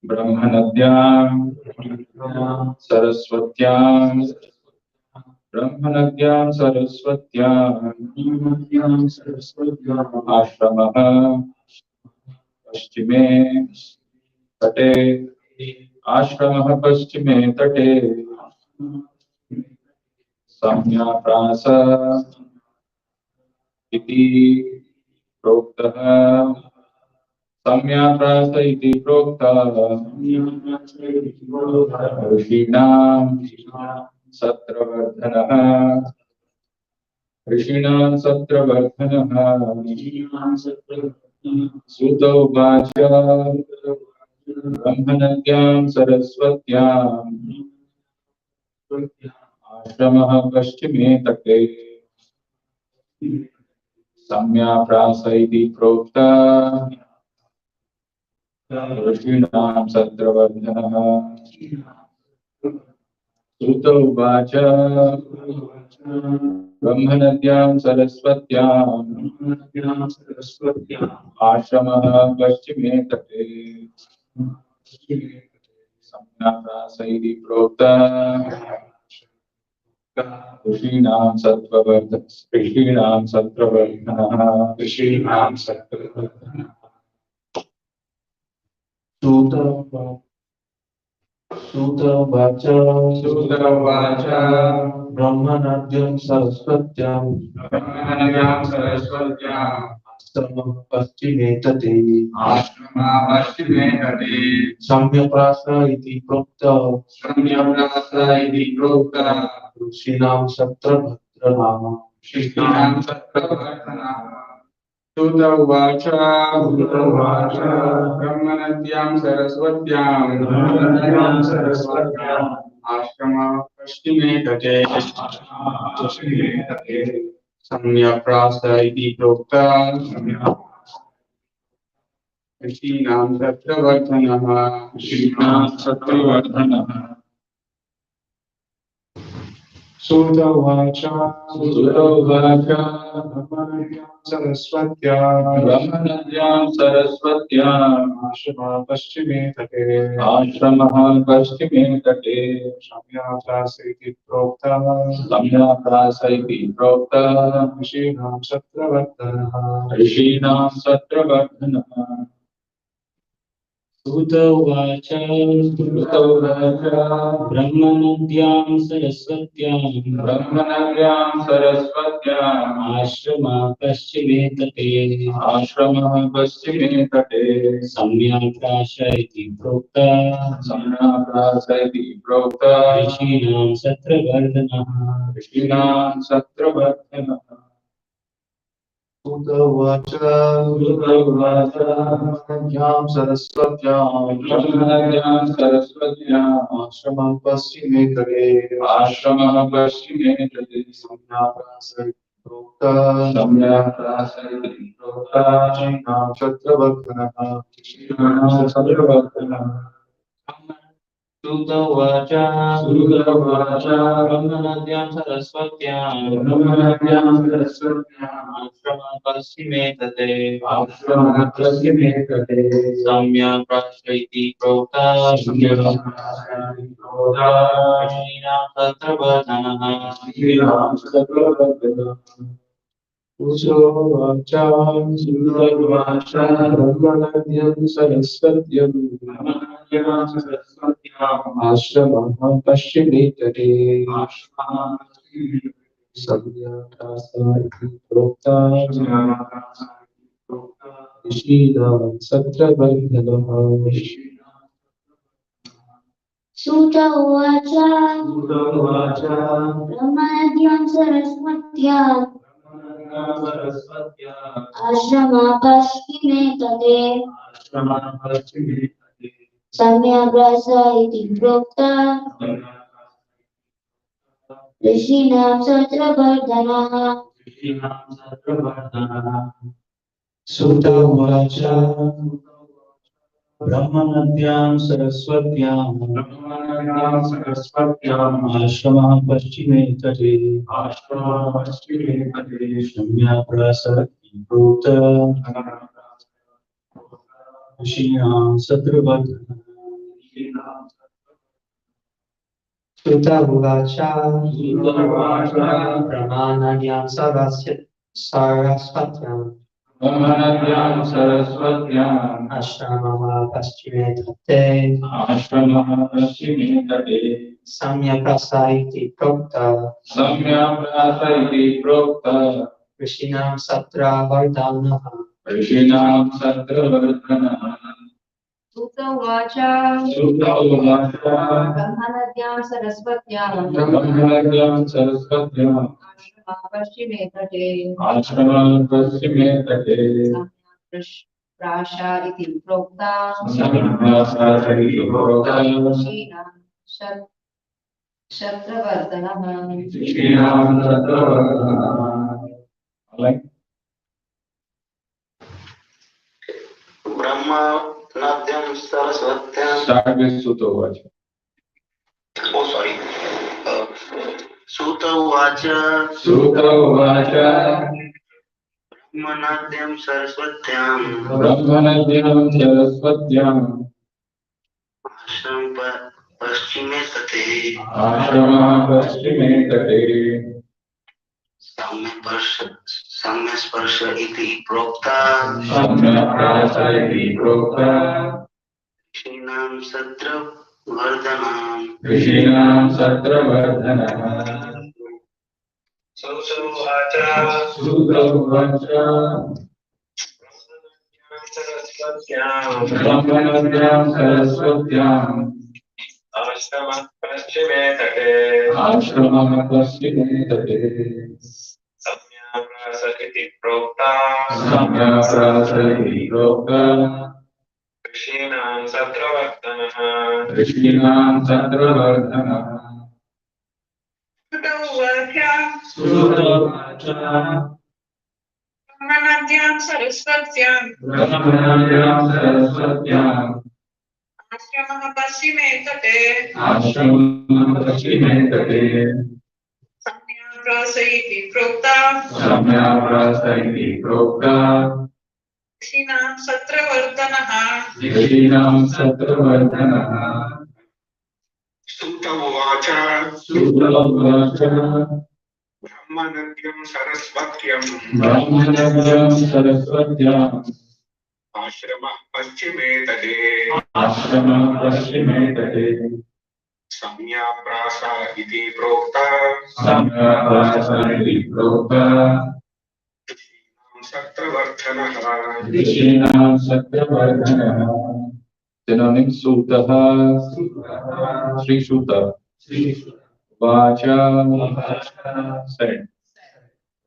ब्रह्मनद्यां सरस्वत्यां आश्रमः पश्चिमे तटे आश्रमः पश्चिमे तटे सम्याप्रास इति प्रोक्तः सम्याप्रास इति प्रोक्तः ऋषीणां सत्रवर्धनः सूत उवाच ब्रह्मनद्यां सरस्वत्याम् आश्रमः पश्चिमे तटे सम्याप्रास इति प्रोक्तः ऋषीणां सत्रवर्धनः सूत उवाच ब्रह्मनद्यां सरस्वत्याम् आश्रमः पश्चिमे तटे सम्याप्रास इति प्रोक्तः ऋषीणां सत्रवर्धनः सूत उवाच ब्रह्मनद्यां सरस्वत्याम् आश्रमः पश्चिमे तटे सम्यप्रास इति प्रोक्तः ऋषीणां सत्रवर्धनः सूत उवाच ब्रह्मनद्यां सरस्वत्याम् आश्रमः पश्चिमे तटे सम्यप्रास इति प्रोक्तः ऋषीणां सत्रवर्धनः सूत उवाच ब्रह्मनद्यां सरस्वत्याम् आश्रमः पश्चिमे तटे सम्याप्रास इति प्रोक्तः ऋषीणां सत्रवर्धनः सूत उवाच ब्रह्मनद्यां सरस्वत्याम् आश्रमः पश्चिमे तटे सम्याप्रास इति प्रोक्तः ऋषीणां सत्रवर्धनः सूत उवाच ब्रह्मनद्यां सरस्वत्याम् आश्रमः पश्चिमे तटे सम्याप्रास इति प्रोक्तः ऋषीणां सत्रवर्धनः सूत उवाच ब्रह्मनद्यां सरस्वत्याम् आश्रमः पश्चिमे तटे सम्याप्रास इति प्रोक्तः ऋषीणां सत्रवर्धनः उवाच ब्रह्मनद्यां सरस्वत्याम् आश्रमः पश्चिमे तटे सम्याप्रास इति प्रोक्तः ऋषीणां सत्रवर्धनः सूत उवाच ब्रह्मनद्यां सरस्वत्याम् आश्रमः पश्चिमे तटे सम्याप्रास इति प्रोक्तः ऋषीणां सत्रवर्धनः सूत उवाच ब्रह्मनद्यां सरस्वत्याम् आश्रमः पश्चिमे तटे सम्याप्रास इति प्रोक्तः ऋषीणां सत्रवर्धनः Sutta Uvacha Brahmanadhyam Sarasvatyam Brahmanadhyam Saraswatyam Ashramama Paschime Tate Ashramah Paschime Tate Samyaprasa iti Prokta Samyaprasa iti Prokta Rishinam Satra Vardhanaha Rishinam Satravardhanaha Sutta Uvacha Sutta Uvacha Brahmanadyam Saraswatyam Brahmanadhyam Saraswatyam Ashrama Paschime Tate Ashramah Paschime Tate Prasha iti Prokta Samyaprasa iti Prokta Shinam Shatravardhanaha Rishinam Satravardhanaha. Like Brahmanadhyam Saraswatyam. start with Sutta Uvacha. Oh, sorry. Sutta Uvacha. Sutta Uvacha Brahmanadhyam Saraswatyam. Brahmanadhyam Saraswatyam Ashram Paschime Tate. Ashramah Paschime Tate Samya Sparsha iti Prokta. Samyaprasa iti Prokta Shinam Satra Vardhanam. Rishinam Satravardhanaha. Sutta Uvacha. Sutta Uvacha Brahmanadhyam Saraswatyam Ashramah Paschime Tate. Ashramah Paschime Tate Samyaprasa iti Prokta. Samyaprasa iti Prokta Rishinam Satravardhanaha. Rishinam Satravardhanaha. Sutta Uvacha Sutta Uvacha Brahmanadhyam Saraswatyam Brahmanadhyam Saraswatyam Ashramah Paschime Tate Ashramah Paschime Tate Samyaprasa iti Prokta Samyaprasa iti Prokta Rishinam Satravardhanaha Rishinam Satravardhanaha. Sutta Uvacha. Sutta Uvacha Brahmanadhyam Saraswatyam. Brahmanadhyam Saraswatyam Ashramah Paschime Tate. Ashramah Paschime Tate Samyaprasa iti Prokta. Samyaprasa iti Prokta Satravardhanaha. Rishinam Satravardhanaha. Denoting Sutaha Sri Sutta Vacha said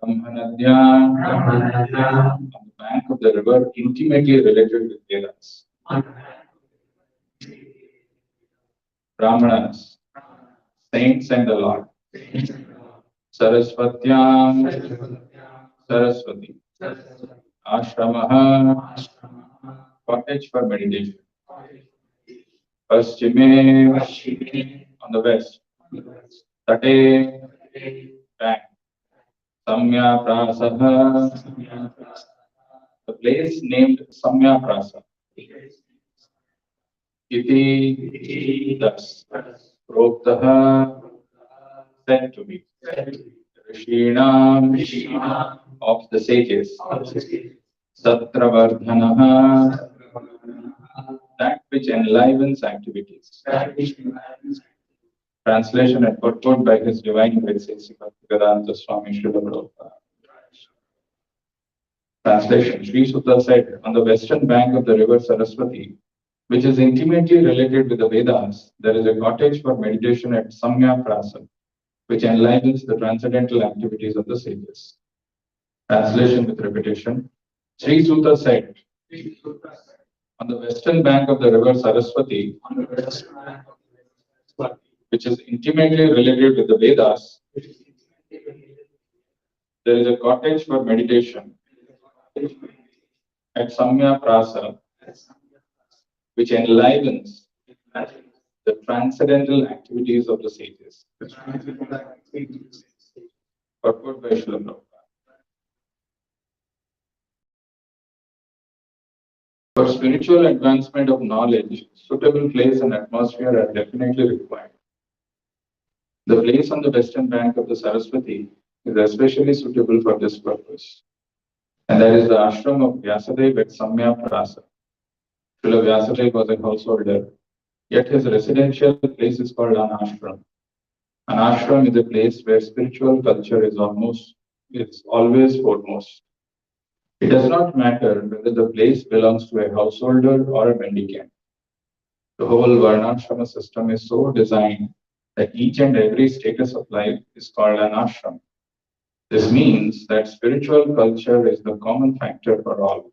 Brahmanadhyam on the bank of the river intimately related with Vedas. Brahmanas, saints and the Lord. Saraswatyam Saraswati. Ashramaha cottage for meditation. Paschime on the west. Tate bank. Samya Prasaha, the place named Samya Prasa. Iti thus. Proktaha said to me. Rishinam of the sages. Satravardhanaha, that which enlivens activities. Translation and purport by His Divine Grace Bhaktivedanta Swami Srila Prabhupada. Translation: Sri Sutta said, on the western bank of the river Saraswati, which is intimately related with the Vedas, there is a cottage for meditation at Samya Prasa, which enlivens the transcendental activities of the sages. Translation with repetition. Sri Sutta said, on the western bank of the river Saraswati, which is intimately related with the Vedas, there is a cottage for meditation at Samya Prasa, which enlivens the transcendental activities of the sages. Purport by Srila Prabhupada. For spiritual advancement of knowledge, suitable place and atmosphere are definitely required. The place on the western bank of the Saraswati is especially suitable for this purpose. And that is the ashram of Vyasadeva at Samya Prasa. Srila Vyasadeva was a householder, yet his residential place is called an ashram. An ashram is a place where spiritual culture is always foremost. It does not matter whether the place belongs to a householder or a mendicant. The whole Varnashrama system is so designed that each and every status of life is called an ashram. This means that spiritual culture is the common factor for all.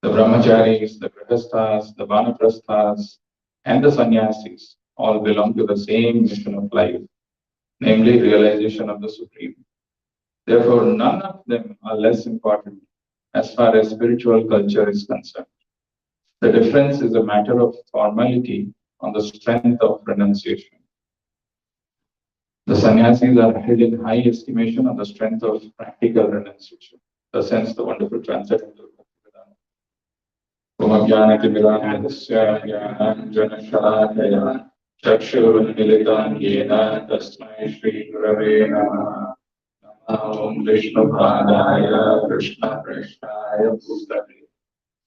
The brahmacharis, the grihasthas, the vanaprasthas, and the sannyasis all belong to the same mission of life, namely realization of the Supreme. Therefore, none of them are less important as far as spiritual culture is concerned. The difference is a matter of formality on the strength of renunciation. The sannyasis are held in high estimation on the strength of practical renunciation. Thus, hence the wonderful transcendental Bhagavatam. Chakshurunmilitam yena tasmai Shri Gurave Namaha. Om Vishnu Padaya Krishna Krishnaya Bhutale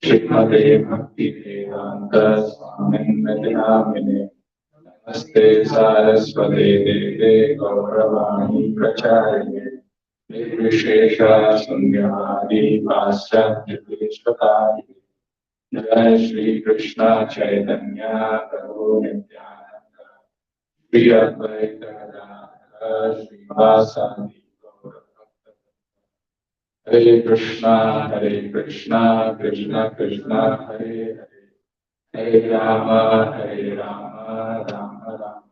Srimade Bhakti Vedanta Swamin Namine Namaste Saraswate Deve Gauravani Pracharine Nirvishesha Sunyadi Paschatya Vishwakari Jai Shri Krishna Chaitanya Prabhu Nityananda Shri Advaita Gadadhara Shri Vasadi Hare Krishna, Krishna Krishna, Hare Hare, Hare Rama, Rama Rama.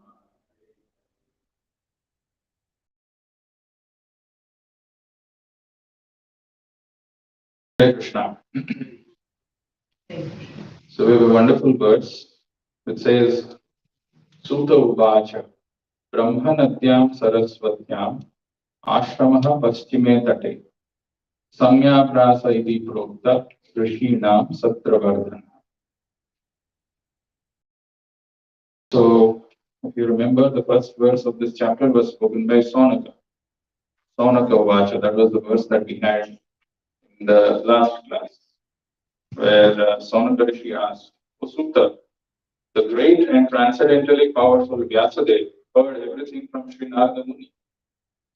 Hare Krishna. So we have a wonderful verse which says, Sutta Uvacha, Brahmanadyam Saraswatyam, Ashramaha Paschime Tate, Samya Prasa iti Prokta, Rishinam Satravardhana. So, if you remember, the first verse of this chapter was spoken by Saunaka. Saunaka Uvacha, that was the verse that we had in the last class, where Saunaka Rishi asked, O Sutta, the great and transcendentally powerful Vyasadeva heard everything from Sri Narada Muni.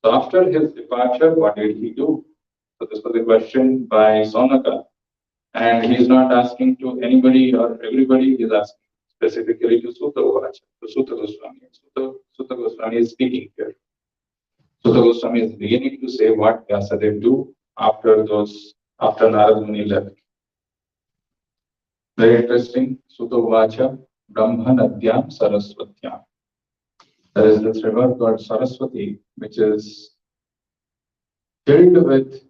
So after his departure, what did he do? So this was a question by Saunaka. And he's not asking to anybody or everybody, he's asking specifically to Sutta Uvacha, to Sutta Goswami. Sutta Goswami is speaking here. Sutta Goswami is beginning to say what Vyasadeva do after Narada Muni left. Very interesting. Sutta Uvacha, Brahmanadyam Saraswatyam. There is this river called Saraswati, which is filled with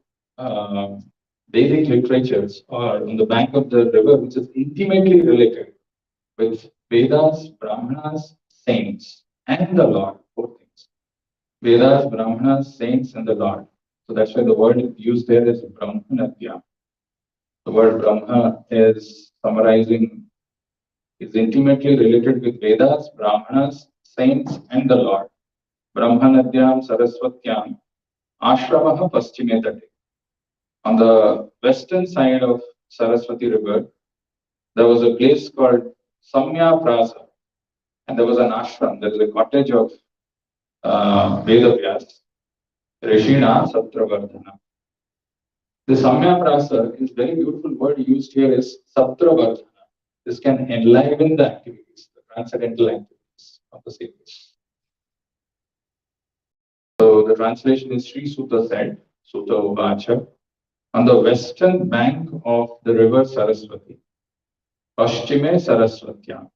Vedic literatures, or on the bank of the river, which is intimately related with Vedas, Brahmanas, saints, and the Lord. Both things. Vedas, Brahmanas, saints, and the Lord. So that's why the word used there is Brahmanadya. The word Brahma is intimately related with Vedas, Brahmanas, saints, and the Lord. Brahmanadyam Saraswatyam Ashramaha Paschime Tate. On the western side of Saraswati River, there was a place called Samya Prasa, and there was an ashram. There is a cottage of Vedavyas, Rishina Satravardhana. The Samya Prasa is very beautiful word used here is Satravardhana. This can enliven the activities, the transcendental activities of the sages. So the translation is Sri Sutta said, Sutta Uvacha, on the western bank of the river Saraswati, Paschime Saraswatyam,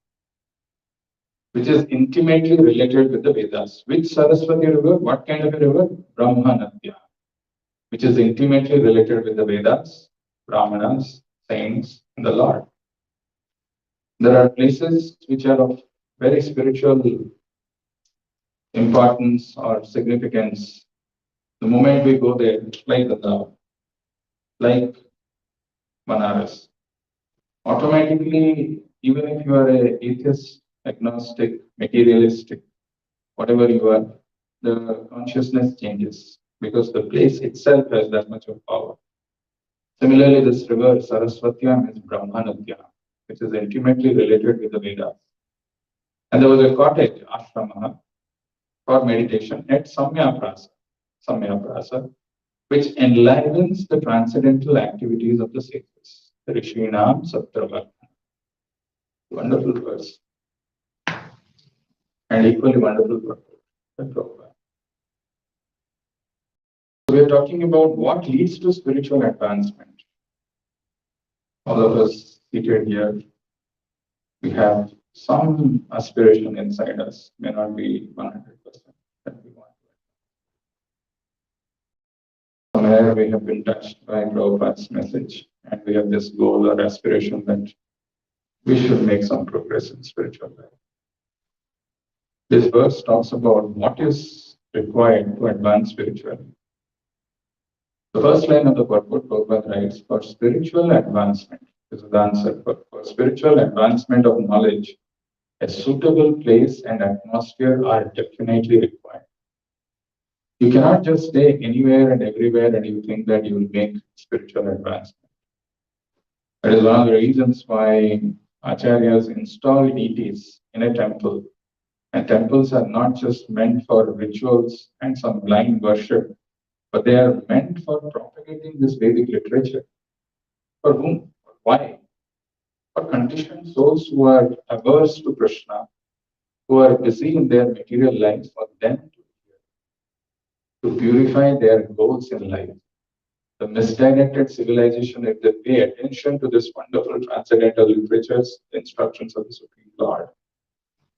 which is intimately related with the Vedas. Which Saraswati river? What kind of a river? Brahmanadya, which is intimately related with the Vedas, Brahmanas, saints, and the Lord. There are places which are of very spiritual importance or significance. The moment we go there, like Banaras. automatically, even if you are a atheist, agnostic, materialistic, whatever you are, the consciousness changes because the place itself has that much of power. Similarly, this river Saraswatyam is Brahmanadyam, which is intimately related with the Vedas. And there was a cottage, ashrama, for meditation at Samyaprasa, which enlivens the transcendental activities of the sages. Rishinam Satravartana. Wonderful verse. And equally wonderful purport. So we are talking about what leads to spiritual advancement. All of us seated here, we have some aspiration inside us, may not be 100% that we want. Somewhere we have been touched by Prabhupada's message, and we have this goal or aspiration that we should make some progress in spiritual life. This verse talks about what is required to advance spiritually. The first line of the purport, Prabhupada writes, for spiritual advancement, this is the answer, for spiritual advancement of knowledge, a suitable place and atmosphere are definitely required. You cannot just stay anywhere and everywhere and you think that you will make spiritual advancement. That is one of the reasons why Acharyas install deities in a temple. And temples are not just meant for rituals and some blind worship, but they are meant for propagating this Vedic literature. For whom? Why? For conditioned souls who are averse to Krishna, who are busy in their material lives, for them to purify their goals in life. The misdirected civilization, if they pay attention to this wonderful transcendental literatures, the instructions of the Supreme Lord,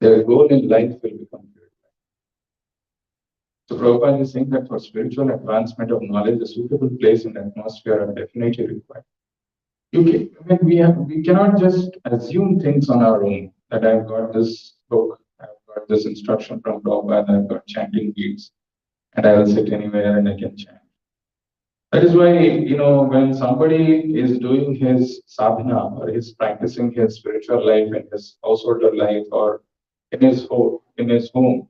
their goal in life will become purified. So Prabhupada is saying that for spiritual advancement of knowledge, a suitable place and atmosphere are definitely required. We cannot just assume things on our own, that I've got this book, I've got this instruction from Prabhupada, I've got chanting beads, and I will sit anywhere and I can chant. That is why, when somebody is doing his sadhana or is practicing his spiritual life in his householder life or in his home,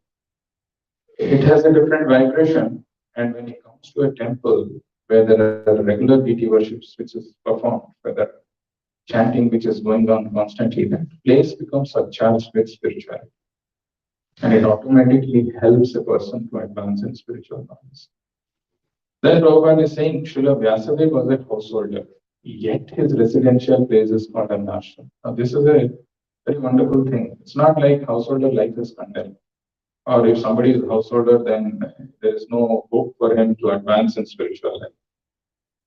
it has a different vibration. And when he comes to a temple where there are regular deity worships which is performed, whether chanting which is going on constantly, that place becomes surcharged with spirituality. And it automatically helps a person to advance in spiritual knowledge. Then Prabhupada is saying Srila Vyasadeva was a householder, yet his residential place is called an ashram. Now this is a very wonderful thing. It's not like householder life is condemned. Or if somebody is a householder, then there is no hope for him to advance in spiritual life.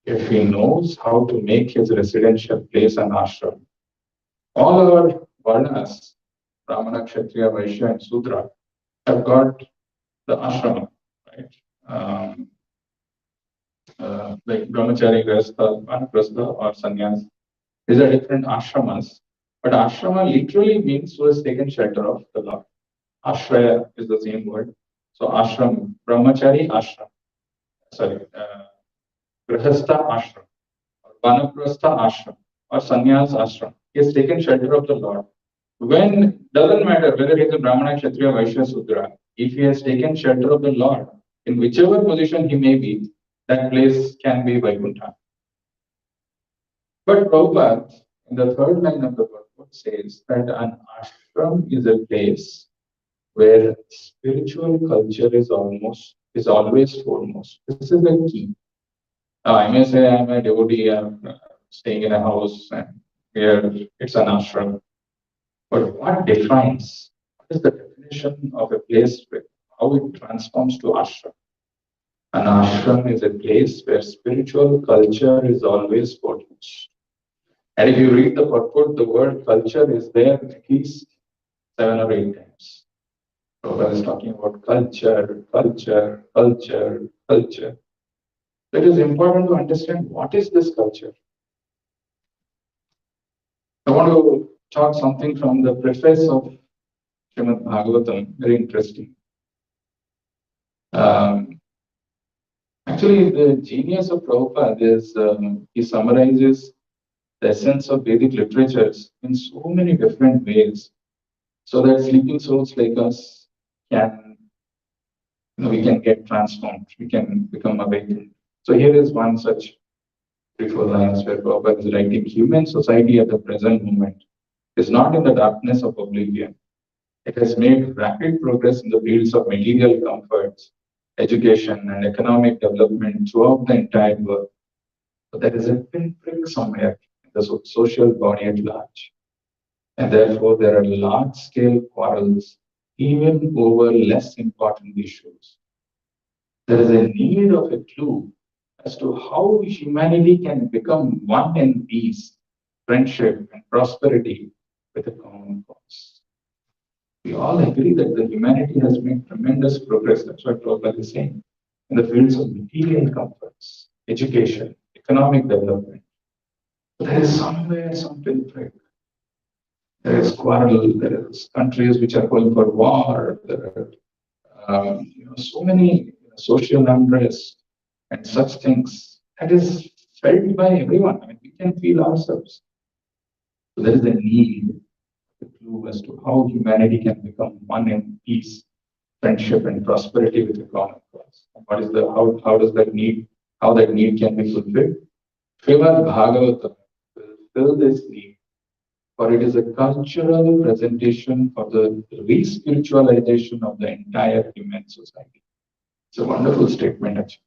If he knows how to make his residential place an ashram, all our varnas, Brahmana, Kshatriya, Vaishya, and Sudra, have got the ashrama, right? Like Brahmachari, Grahastha, Vanaprastha, or Sannyas. These are different ashramas. But ashrama literally means who has taken shelter of the Lord. Ashraya is the same word. So ashram, Brahmachari, ashram. Grahastha, ashram. Or Vanaprastha, ashram. Or Sannyas, ashram. He has taken shelter of the Lord. Doesn't matter whether he is a Brahmana, Kshatriya, Vaishya, Sudra, if he has taken shelter of the Lord, in whichever position he may be, that place can be Vaikuntha. But Prabhupada, in the third line of the purport, says that an ashram is a place where spiritual culture is always foremost. This is the key. I may say I'm a devotee, I'm staying in a house, and here it's an ashram. But what defines? What is the definition of a place where how it transforms to ashram? An ashram is a place where spiritual culture is always foremost. And if you read the purport, the word culture is there at least 7 or 8 times. Prabhupada is talking about culture, culture, culture, culture. It is important to understand what is this culture. I want to talk something from the preface of Srimad Bhagavatam, very interesting. Actually, the genius of Prabhupada is he summarizes the essence of Vedic literatures in so many different ways, so that sleeping souls like us can, we can get transformed, we can become awakened. So here is one such beautiful lines where Prabhupada is writing, human society at the present moment is not in the darkness of oblivion. It has made rapid progress in the fields of material comforts, education, and economic development throughout the entire world. But there is a pinprick somewhere in the social body at large. And therefore, there are large-scale quarrels, even over less important issues. There is a need of a clue as to how humanity can become one in peace, friendship, and prosperity with a common cause. We all agree that the humanity has made tremendous progress. That's what Prabhupada is saying in the fields of material comforts, education, economic development. But there is somewhere some pinprick. There is quarrel. There is countries which are going for war. There are so many social unrest and such things. That is felt by everyone. I mean, we can feel ourselves. So there is a need, a clue as to how humanity can become one in peace, friendship, and prosperity with a common cause. And what is the how does that need, how that need can be fulfilled? Srimad Bhagavatam will fill this need, for it is a cultural presentation for the re-spiritualization of the entire human society. It's a wonderful statement, actually.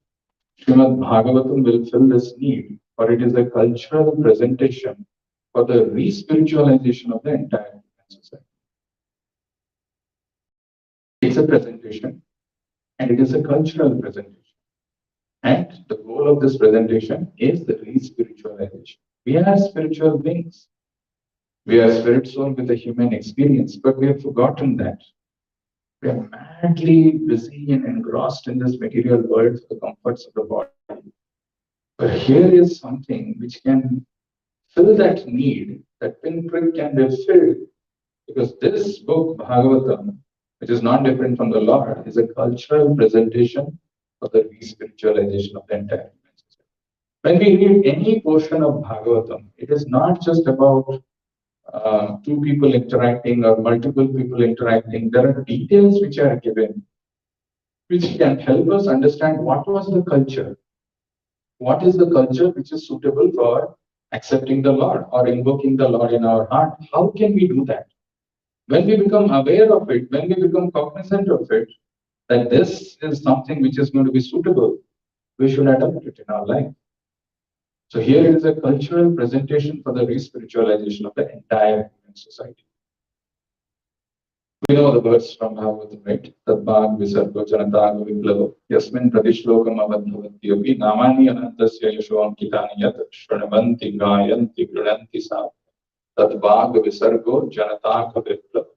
Srimad Bhagavatam will fill this need, for it is a cultural presentation for the re-spiritualization of the entire human society. It's a presentation, and it is a cultural presentation. And the goal of this presentation is the re-spiritualization. We are spiritual beings. We are spirit soul with a human experience, but we have forgotten that. We are madly busy and engrossed in this material world for the comforts of the body. But here is something which can fill that need, that pinprick can be filled, because this book, Bhagavatam, which is not different from the Lord, is a cultural presentation of the re-spiritualization of the entire human society. When we read any portion of Bhagavatam, it is not just about two people interacting or multiple people interacting. There are details which are given, which can help us understand what was the culture. What is the culture which is suitable for accepting the Lord or invoking the Lord in our heart? How can we do that? When we become aware of it, when we become cognizant of it, that this is something which is going to be suitable, we should adopt it in our life. So here is a cultural presentation for the re-spiritualization of the entire human society. We know the verse from Bhagavatam, right? Tadbhag visargo janatago viplavo yasmin pratishlokam avadhavatyapi namani anantasya yashoam kitani yat shranvanti gayanti grananti sa Tadbhag visargo janatago viplavo.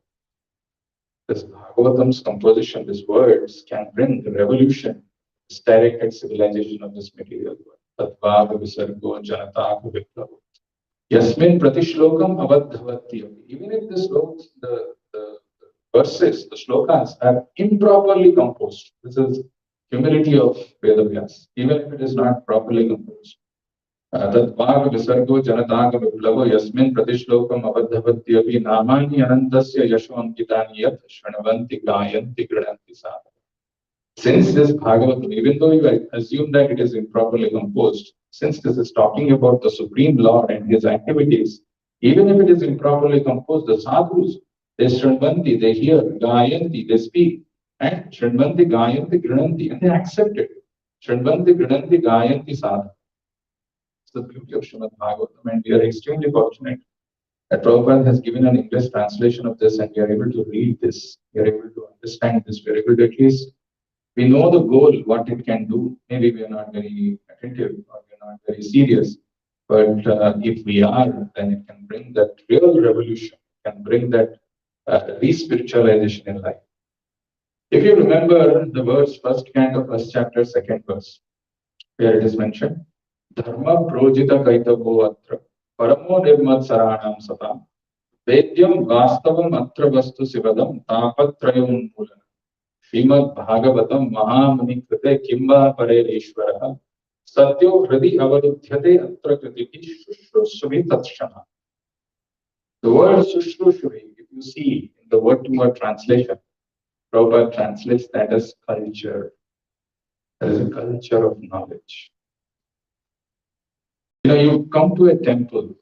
This Bhagavatam's composition, these words can bring the revolution, this directed civilization of this material world. Tadbhag visargo janatago viplavo yasmin pratishlokam avadhavatyapi. Even if the verses, the shlokas are improperly composed. This is humility of Vedavyas, even if it is not properly composed. Tadbhag visargo janataga viplavo yasmin pratishlokam avadhavatyapi namani anantasya yashvam kitani yat shranvanti gayanti grananti sa. Since this Bhagavatam, even though you assume that it is improperly composed, since this is talking about the Supreme Lord and his activities, even if it is improperly composed, the sadhus, they shranvanti, they hear, gayanti, they speak, and shranvanti, gayanti, grananti, and they accept it. Shranvanti, grananti, gayanti, sadhu. It's the beauty of Srimad Bhagavatam, and we are extremely fortunate that Prabhupada has given an English translation of this, and we are able to read this, we are able to understand this, we are able to at least, we know the goal, what it can do. Maybe we are not very attentive or we are not very serious, but if we are, then it can bring that real revolution, can bring that re-spiritualization in life. If you remember the verse, first canto, first chapter, second verse, where it is mentioned, Dharma projita kaitavo atra, paramo nirmat saranam satam, vedyam vastavam atra vastu sivadam, tapatrayam mulana. Srimad Bhagavatam Mahamani Krite Kimba Pare Ishvaraha Satyo hridi avaruddhyate atra kritihi shushrushvi tatshana. The word shushrushvi, if you see in the word-to-word translation, Prabhupada translates that as culture. There is a culture of knowledge. You come to a temple,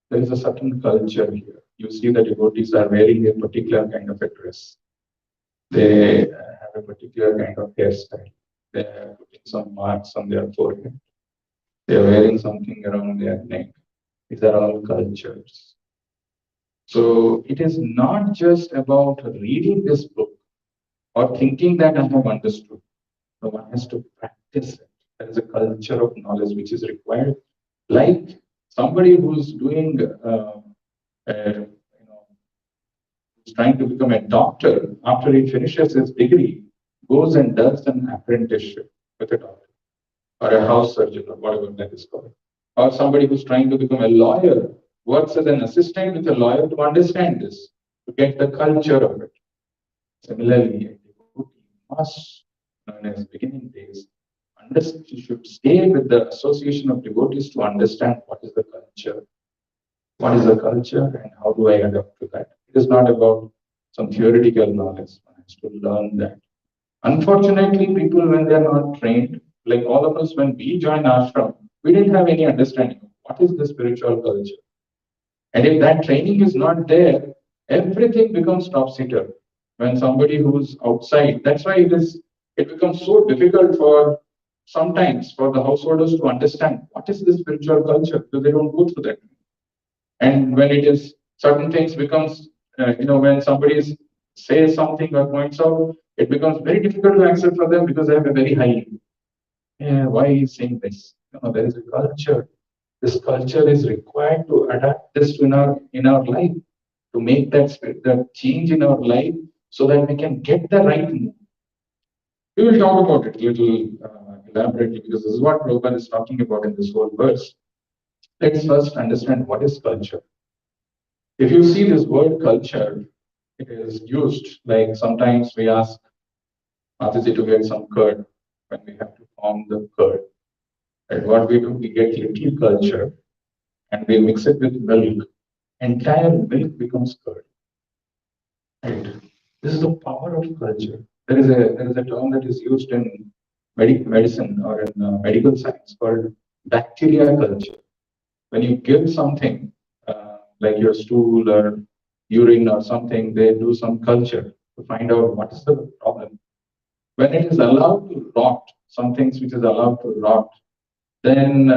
there is a certain culture here. You see the devotees are wearing a particular kind of a dress. They have a particular kind of hairstyle. They are putting some marks on their forehead. They are wearing something around their neck. These are all cultures. So it is not just about reading this book or thinking that I have understood. So one has to practice it. There is a culture of knowledge which is required. Like somebody who's doing, who's trying to become a doctor, after he finishes his degree, goes and does an apprenticeship with a doctor or a house surgeon or whatever that is called. Or somebody who's trying to become a lawyer works as an assistant with a lawyer to understand this, to get the culture of it. Similarly, a devotee must, in his beginning days, he should stay with the association of devotees to understand what is the culture. What is the culture and how do I adapt to that? It is not about some theoretical knowledge. One has to learn that. Unfortunately, people, when they are not trained, like all of us, when we joined ashram, we didn't have any understanding of what is the spiritual culture. And if that training is not there, everything becomes topsy-turvy. When somebody who's outside, that's why it becomes so difficult for sometimes for the householders to understand what is the spiritual culture because they don't go through that. And when it is certain things becomes, when somebody says something or points out, it becomes very difficult to accept for them because they have a very high ego. Yeah, why is saying this? There is a culture. This culture is required to adapt this to in our life, to make that change in our life so that we can get the right move. We will talk about it a little elaborately because this is what Prabhupada is talking about in this whole verse. Let's first understand what is culture. If you see this word culture, it is used like sometimes we ask Aditi to get some curd when we have to form the curd. And what we do, we get little culture and we mix it with milk. Entire milk becomes curd. Right? This is the power of culture. There is a term that is used in medicine or in medical science called bacteria culture. When you give something like your stool or urine or something, they do some culture to find out what is the problem. When it is allowed to rot, some things which is allowed to rot, then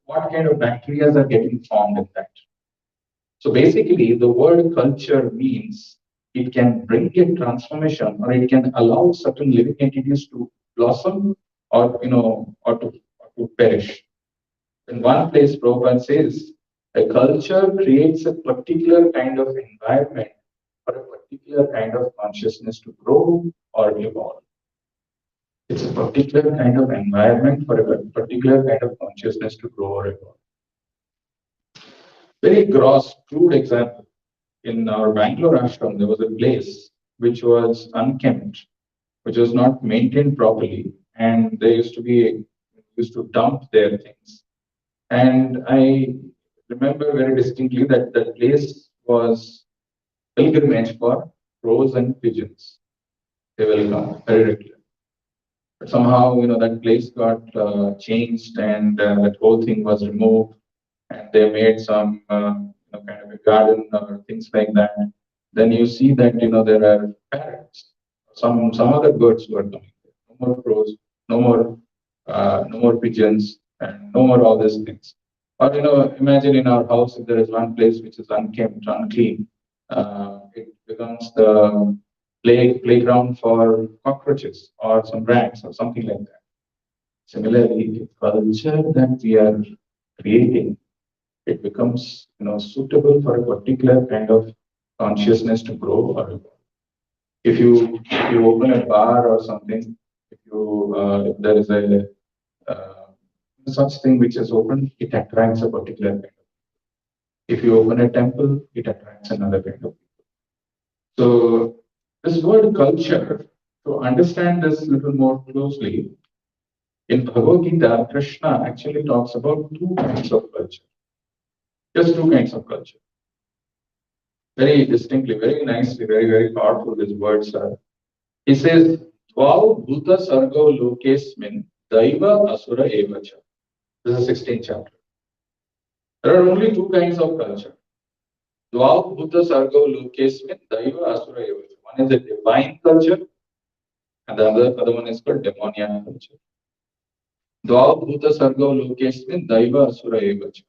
what kind of bacteria are getting formed in that. So basically, the word culture means it can bring a transformation, or it can allow certain living entities to blossom, or to perish. In one place, Prabhupada says, a culture creates a particular kind of environment for a particular kind of consciousness to grow or evolve. It's a particular kind of environment for a particular kind of consciousness to grow or evolve. Very gross, crude example. In our Bangalore ashram, there was a place which was unkempt, which was not maintained properly, and they used to dump their things. And I remember very distinctly that that place was pilgrimage for crows and pigeons. They will come very regularly. But somehow, that place got changed, and that whole thing was removed, and they made some kind of a garden or things like that. Then you see that there are parrots, some other birds were coming. No more crows, no more pigeons, and no more all these things. Or imagine in our house if there is one place which is unkempt, unclean, it becomes the playground for cockroaches or some rats or something like that. Similarly, the culture that we are creating, it becomes suitable for a particular kind of consciousness to grow or evolve. If you open a bar or something, if there is a such thing which is open, it attracts a particular kind of. If you open a temple, it attracts another kind of. So this word culture, to understand this a little more closely, In Bhagavad Gita, Krishna actually talks about two kinds of culture. Just two kinds of culture. Very distinctly, very nicely, very, very powerful these words are. He says, Dvau Bhuta Sargo Lokesmin Daiva Asura Evacha. This is 16th chapter. There are only two kinds of culture. Dvau Bhuta Sargo Lokesmin Daiva Asura Evacha. One is a divine culture, and the other one is called demoniac culture. Dvau Bhuta Sargo Lokesmin Daiva Asura Evacha.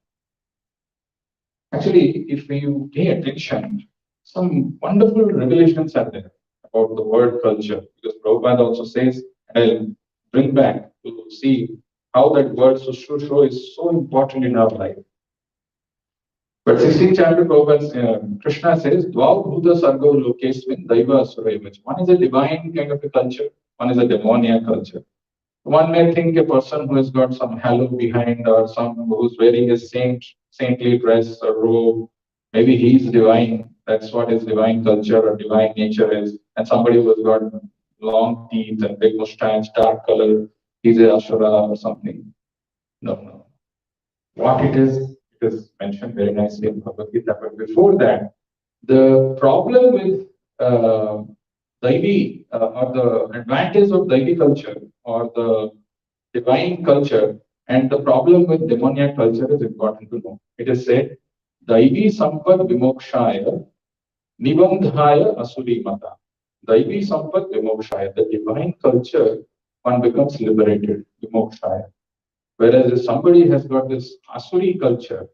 Actually, if you pay attention, some wonderful revelations are there about the word culture, because Prabhupada also says, I'll bring back to see how that word Sushrushro is so important in our life. But 16th chapter, Prabhupada, Krishna says, Dvau Bhuta Sargo Lokesmin Daiva Asura Evacha. One is a divine kind of a culture, one is a demoniac culture. One may think a person who has got some halo behind or some who's wearing a saintly dress or robe, maybe he's divine. That's what his divine culture or divine nature is. And somebody who has got long teeth and big mustache, dark color, he's a Ashura or something. No. What it is mentioned very nicely in Bhagavad Gita. But before that, the problem with Daivi or the advantage of Daivi culture or the divine culture and the problem with demoniac culture is important to know. It is said, Daivi Sampad Vimokshaya Nibandhaya Asuri Mata. Daivi Sampad Vimokshaya. The divine culture, one becomes liberated, Vimokshaya. Whereas if somebody has got this Asuri culture,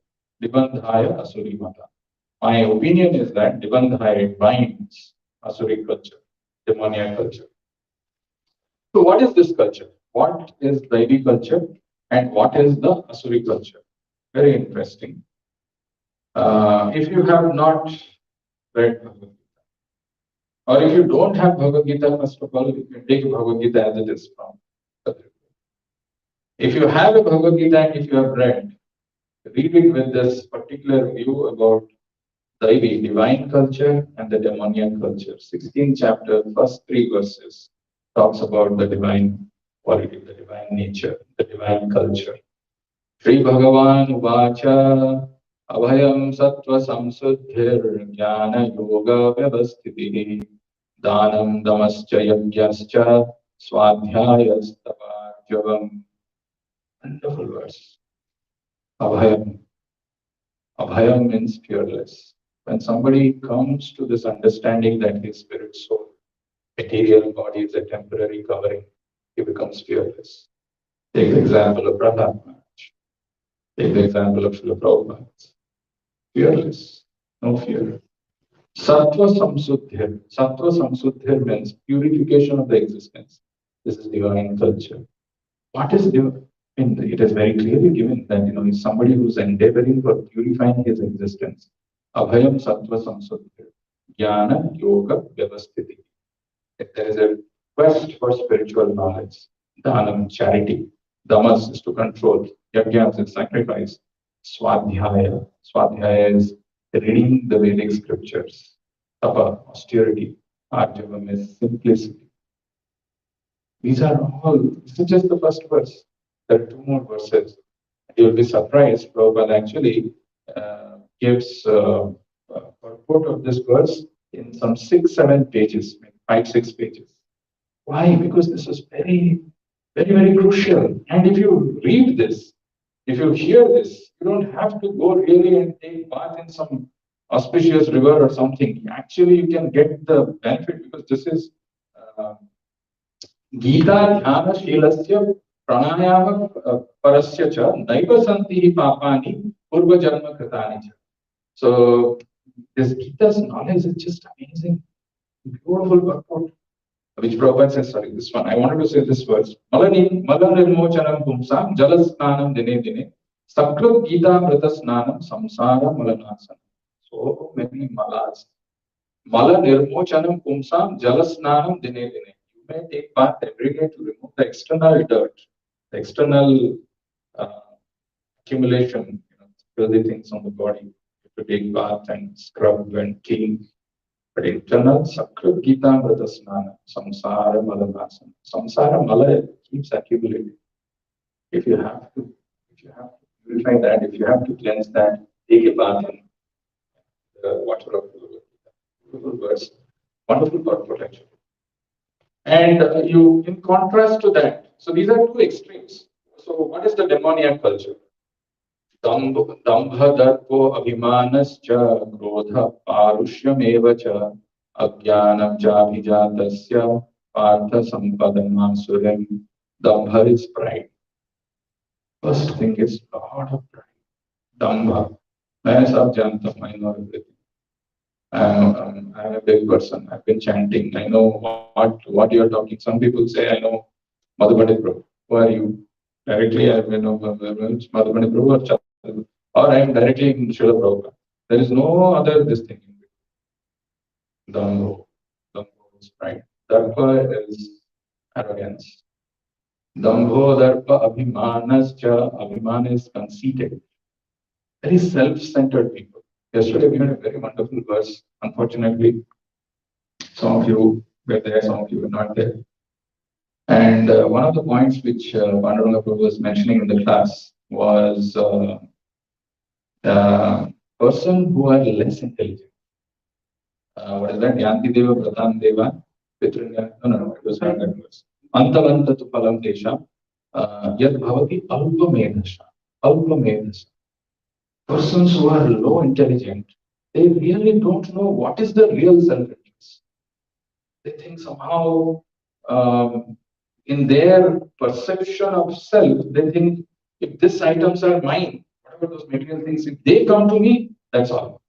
Nibandhaya Asuri Mata. My opinion is that Nibandhaya binds Asuri culture, demoniac culture. So what is this culture? What is Daivi culture and what is the Asuri culture? Very interesting. If you have not read Bhagavad Gita, or if you don't have Bhagavad Gita, first of all, you can take Bhagavad Gita as it is from. If you have a Bhagavad Gita and if you have read it with this particular view about Daivi, divine culture and the demoniac culture. 16th chapter, first 3 verses talks about the divine quality, the divine nature, the divine culture. Sri Bhagavan Vacha Abhayam Sattva Samsuddhir Jnana Yoga Vyavasthiti Danam Damascha Yajnascha Swadhyayastavajavam. Wonderful verse. Abhayam. Abhayam means fearless. When somebody comes to this understanding that his spirit soul, material body is a temporary covering, he becomes fearless. Take the example of Prahlad Maharaj. Take the example of Srila Prabhupada. Fearless, no fear. Sattva Samsuddhir. Sattva Samsuddhir means purification of the existence. This is divine culture. What is divine? It is very clearly given that if somebody who's endeavoring for purifying his existence, Abhayam Sattva Samsuddhir, Jnana Yoga Vyavasthiti. If there is a quest for spiritual knowledge, Dhanam, charity, Damas is to control, Yajna is sacrifice, Swadhyaya. Swadhyaya is reading the Vedic scriptures, Tapa, austerity, Arjavam is simplicity. These are all, this is just the first verse. There are 2 more verses. You will be surprised. Prabhupada actually gives a purport of this verse in some 6-7 pages, maybe 5-6 pages. Why? Because this is very, very, very crucial. And if you read this, if you hear this, you don't have to go really and take bath in some auspicious river or something. Actually, you can get the benefit because this is Gita Dhyana Shilasya Pranayama Parasya Cha Naiva Santi Papani Purva Janma Kritani Cha. So this Gita's knowledge is just amazing. Beautiful purport. Which Prabhupada says, sorry, this one. I wanted to say this verse. Malani Malanirmochanam Pumsam Jalasnanam Dine Dine Saklut Gita Pratasnanam Samsara Malanasana. So many malas. Malanirmochanam Pumsam Jalasnanam Dine Dine. You may take bath every day to remove the external dirt, the external accumulation, filthy things on the body. To take bath and scrub and clean. But internal Sakrit Gita Vratasnana, Samsara Malanasana. Samsara Mala keeps accumulating. If you have to purify that, if you have to cleanse that, take a bath in the water of the beautiful verse, wonderful purport actually. And you, in contrast to that, so these are two extremes. So what is the demoniac culture? दम्भ दर्पो अभिमानश्च क्रोधः पारुष्यमेव च अज्ञानं चाभिजातस्य Partha सम्पदमासुरं. Dambha is pride. First thing is lot of pride. Dambha. मैं सब जानता हूँ, I know everything. I'm a big person. I've been chanting. I know what you're talking. Some people say, I know Madhubani Prabhu. Who are you? Directly, I know Madhubani Prabhu or Chandra. Or I am directly in Srila Prabhupada. There is no other this thing. Dambho. Dambho is pride. Darpa is arrogance. Dambho, Darpa, Abhimanascha. Abhiman is conceited. Very self-centered people. Yesterday we had a very wonderful verse. Unfortunately, some of you were there, some of you were not there. And one of the points which Panduranga Prabhu was mentioning in the class was the person who are less intelligent. What is that? Yanti Deva, Pradhan Deva, Pitranga. No, it was not that verse. Antavanta tu palam desha, yad bhavati alpamedhasha. Alpamedhasha. Persons who are low intelligent, they really don't know what is the real self-interest. They think somehow, in their perception of self, they think if these items are mine, whatever those material things, if they come to me, that's all.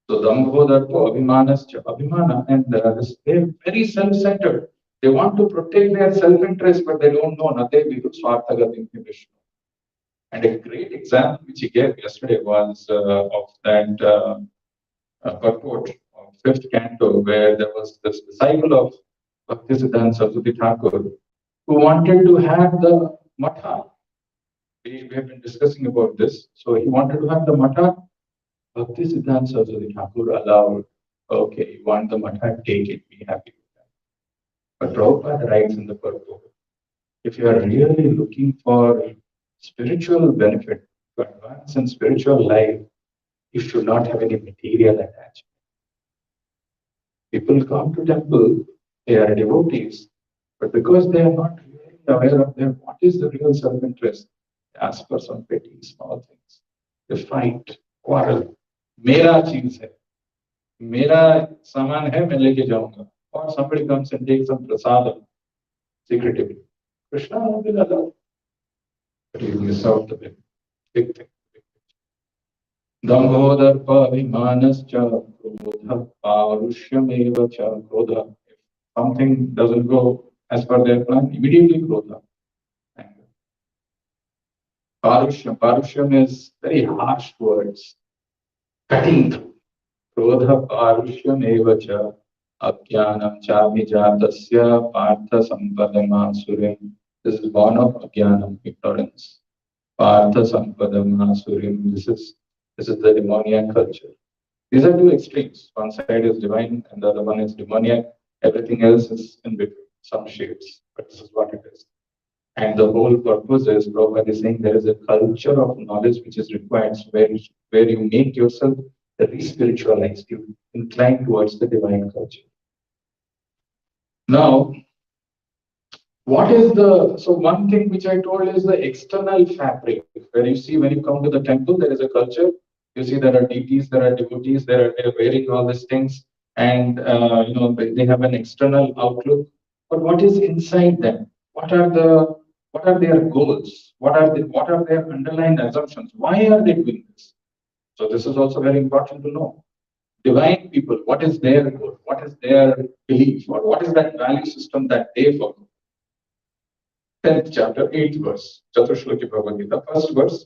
So Dambho, Darpo, Abhimana, and they're very self-centered. They want to protect their self-interest, but they don't know nothing. And a great example which he gave yesterday was of that purport of fifth canto, where there was this disciple of Bhaktisiddhanta Saraswati Thakur who wanted to have the matha. We have been discussing about this. So he wanted to have the matha. Bhaktisiddhanta Saraswati Thakur allowed, okay, you want the matha, take it, be happy with that. But Prabhupada writes in the purport, if you are really looking for spiritual benefit, to advance in spiritual life, you should not have any material attachment. People come to temple, they are devotees, but because they are not really aware of them, what is the real self-interest? They ask for some petty, small things. They fight, quarrel. Mera cheez hai. Mera saman hai, main leke jaunga. Or somebody comes and takes some prasadam secretively. Krishna will allow. But you miss out the big thing. Dambho darpa abhimanascha krodha parushyameva cha krodha. If something doesn't go as per their plan, immediately krodha. Anger. Parushyam is very harsh words. Cutting through. Krodha parushyameva cha ajnanam chabhijatasya partha sampadamasurim. This is born of ajnanam, ignorance. Partha sampadamasurim. This is the demoniac culture. These are two extremes. One side is divine and the other one is demoniac. Everything else is in between, some shades, but this is what it is. And the whole purpose is, Prabhupada is saying, there is a culture of knowledge which is required, where you make yourself re-spiritualized, you incline towards the divine culture. Now, what is so one thing which I told is the external fabric, where you see when you come to the temple, there is a culture. You see there are deities, there are devotees, they're wearing all these things, and they have an external outlook. But what is inside them? What are their goals? What are their underlying assumptions? Why are they doing this? So this is also very important to know. Divine people, what is their goal? What is their belief? Or what is that value system that they follow? 10th chapter, 8th verse, Chaturshloki Bhagavad Gita, first verse.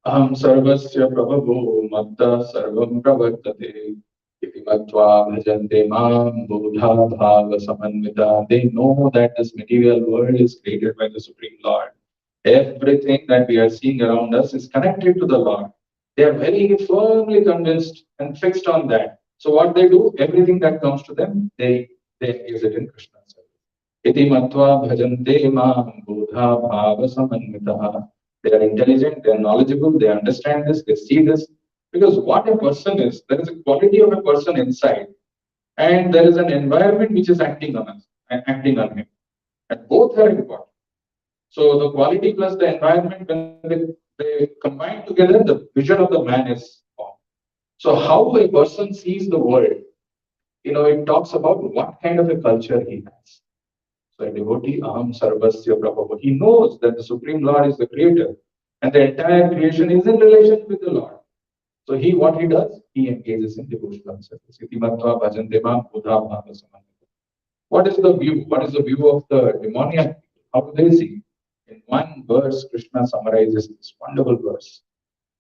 Aham sarvasya prabhavo matta sarvam pravartate iti matva bhajante mam bodha bhava samanvita. They know that this material world is created by the Supreme Lord. Everything that we are seeing around us is connected to the Lord. They are very firmly convinced and fixed on that. So what they do, everything that comes to them, they use it in Krishna's service. Iti matva bhajante mam bodha bhava samanvitaha. They are intelligent, they are knowledgeable, they understand this, they see this. Because what a person is, there is a quality of a person inside, and there is an environment which is acting on us, acting on him. And both are important. So the quality plus the environment, when they combine together, the vision of the man is formed. So how a person sees the world, it talks about what kind of a culture he has. So a devotee, aham sarvasya prabhava, he knows that the Supreme Lord is the creator and the entire creation is in relation with the Lord. So what he does, he engages in devotional service. Iti matva bhajante mam buddha bhava samanvita. What is the view? What is the view of the demoniac? How do they see? In one verse, Krishna summarizes this wonderful verse.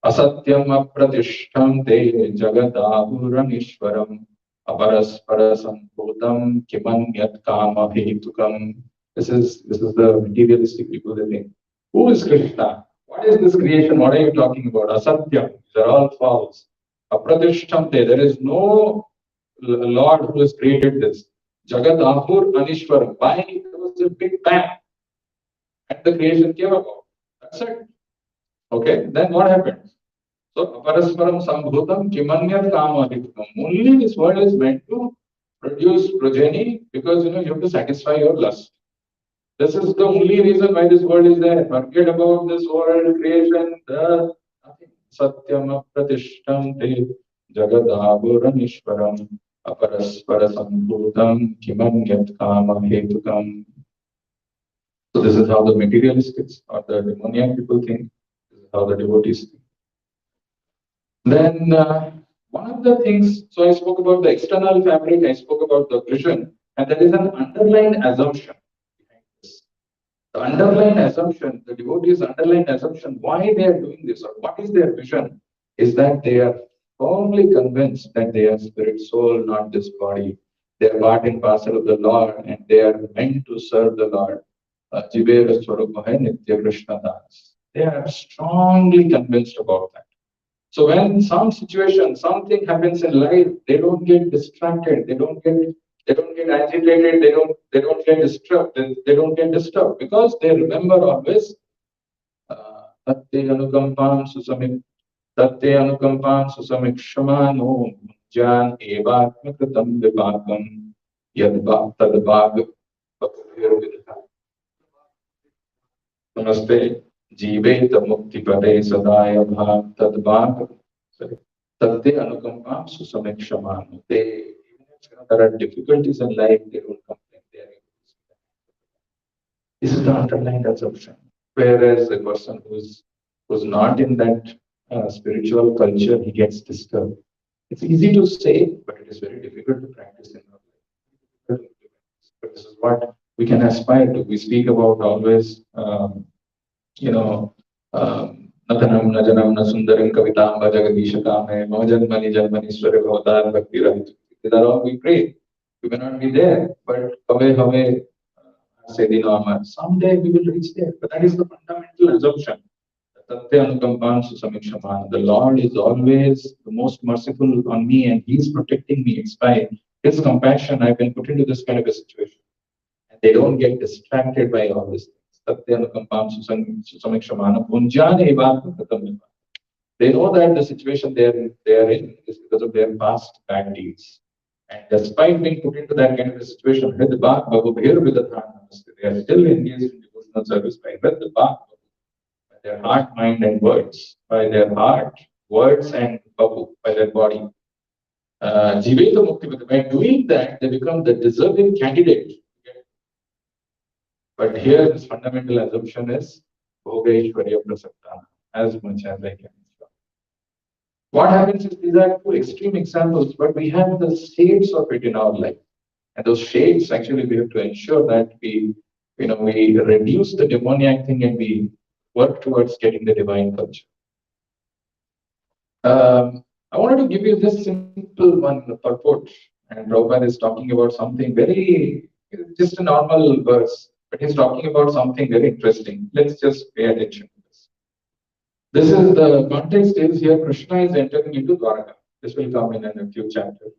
Asatyam apratishtham te jagadahuram ishwaram aparaspara sambhutam kimanyat kama hetukam. This is the materialistic people they think. Who is Krishna? What is this creation? What are you talking about? Asatyam. These are all false. Apratishtham te. There is no Lord who has created this. Jagat Ahur Anishwaram. Why? There was a big bang and the creation came about. That's it. Okay, then what happened? So, Aparasparam Sambhutam Kimanyat Kama Hitukam. Only this world is meant to produce progeny because you have to satisfy your lust. This is the only reason why this world is there. Forget about this world, creation, the nothing. Satyam Apratishtam Te Jagadaburam Ishwaram Aparaspara Sambhutam Kimanyat Kama Hetukam. So this is how the materialists or the demoniac people think. This is how the devotees think. Then one of the things, so I spoke about the external fabric, I spoke about the vision, and there is an underlying assumption behind this. The underlying assumption, the devotees' underlying assumption, why they are doing this or what is their vision, is that they are firmly convinced that they are spirit soul, not this body. They are part and parcel of the Lord and they are meant to serve the Lord. Jivera Swarupa hai Nitya Krishna Das. They are strongly convinced about that. So when some situation, something happens in life, they don't get distracted, they don't get agitated, they don't get disturbed, they don't get disturbed because they remember always Tatte Anukampam Susamikshama Jan Evatmakritam Vipakam Yadbha Tadbhag Namaste Jivet Mukti Pade Sadaya Bhav Tadbhag Tatte Anukampam Susamikshama. There are difficulties in life, they don't complain. This is the underlying assumption. Whereas a person who's not in that spiritual culture, he gets disturbed. It's easy to say, but it is very difficult to practice in our life. But this is what we can aspire to. We speak about always, Natanam, Najanam, Nasundaram, Kavitamba, Jagadishakame, Majanmani, Janmani, Swara, Bhavatar, Bhakti, Rahit. These are all we pray. We may not be there, but Have, someday we will reach there. But that is the fundamental assumption. The Lord is always the most merciful on me and He is protecting me. It's by His compassion I've been put into this kind of a situation. And they don't get distracted by all these things. They know that the situation they are in is because of their past bad deeds. And despite being put into that kind of a situation, they are still engaged in devotional service by their heart, mind, and words, by their heart, words, and babu, by their body. Jiveta Mukti, by doing that, they become the deserving candidate. But here, this fundamental assumption is Bhogaishwarya Prasaptana, as much as I can. What happens is these are two extreme examples, but we have the shades of it in our life. And those shades, actually, we have to ensure that we reduce the demoniac thing and we work towards getting the divine culture. I wanted to give you this simple one purport. And Prabhupada is talking about something just a normal verse, but he's talking about something very interesting. Let's just pay attention to this. This is the context is here. Krishna is entering into Dwarka. This will come in a few chapters.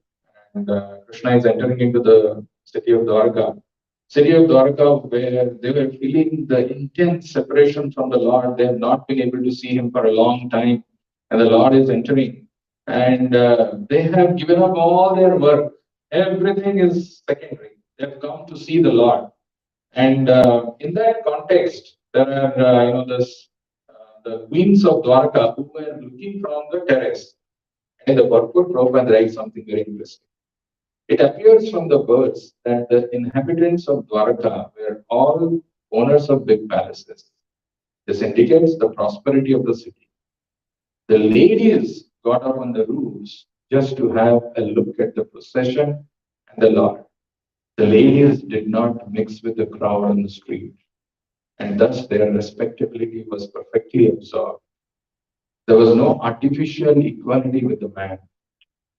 And Krishna is entering into the city of Dwarka. city of Dwarka, where they were feeling the intense separation from the Lord. They have not been able to see Him for a long time, and the Lord is entering. And they have given up all their work. Everything is secondary. They have come to see the Lord. And in that context, there are, the queens of Dwarka who were looking from the terrace. And the Purport Prabhupada writes something very interesting. It appears from the words that the inhabitants of Dwarka were all owners of big palaces. This indicates the prosperity of the city. The ladies got up on the roofs just to have a look at the procession and the Lord. The ladies did not mix with the crowd on the street, and thus their respectability was perfectly absorbed. There was no artificial equality with the man.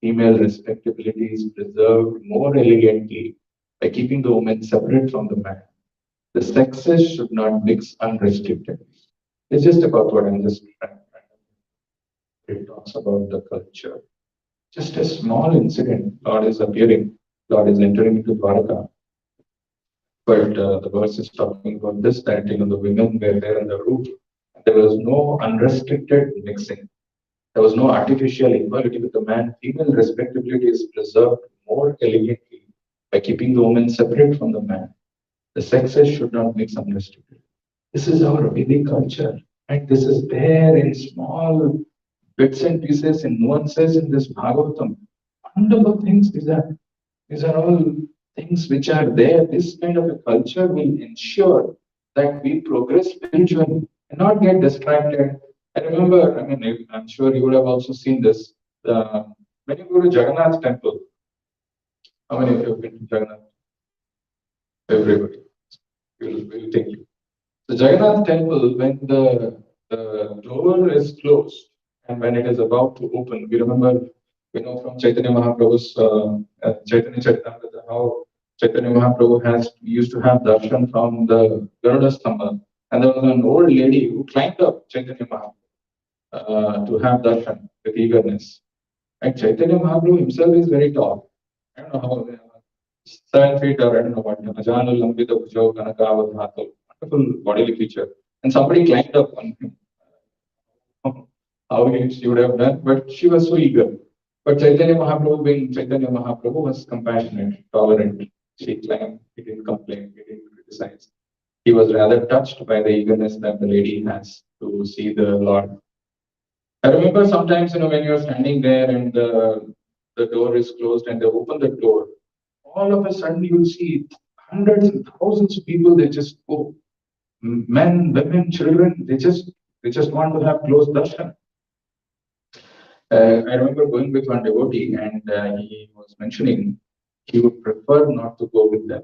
Female respectability is preserved more elegantly by keeping the woman separate from the man. The sexes should not mix unrestricted. It's just about what I'm just trying. It talks about the culture. Just a small incident. Lord is appearing. Lord is entering into Dwarka. But the verse is talking about this, that the women were there on the roof. There was no unrestricted mixing. There was no artificial equality with the man. Female respectability is preserved more elegantly by keeping the woman separate from the man. The sexes should not mix unrestricted. This is our Vedic culture, and this is there in small bits and pieces and nuances in this Bhagavatam. Wonderful things these are. These are all things which are there. This kind of a culture will ensure that we progress spiritually and not get distracted. I remember, I'm sure you would have also seen this. When you go to Jagannath temple, how many of you have been to Jagannath? Everybody. Will take you. The Jagannath temple, when the door is closed and when it is about to open, we remember, from Chaitanya Mahaprabhu's Chaitanya Charitamrita, how Chaitanya Mahaprabhu used to have darshan from the Garuda Stamba. And there was an old lady who climbed up Chaitanya Mahaprabhu to have darshan with eagerness. And Chaitanya Mahaprabhu himself is very tall. I don't know how, 7 feet or I don't know what. Ajanu Lambita Bhujau Kanakavadhato. Wonderful bodily feature. And somebody climbed up on him. How she would have done, but she was so eager. But Chaitanya Mahaprabhu, being Chaitanya Mahaprabhu, was compassionate, tolerant. She climbed, he didn't complain, he didn't criticize. He was rather touched by the eagerness that the lady has to see the Lord. I remember sometimes, when you're standing there and the door is closed and they open the door, all of a sudden you'll see hundreds and thousands of people, they just go. Men, women, children, they just want to have close darshan. I remember going with one devotee and he was mentioning he would prefer not to go with them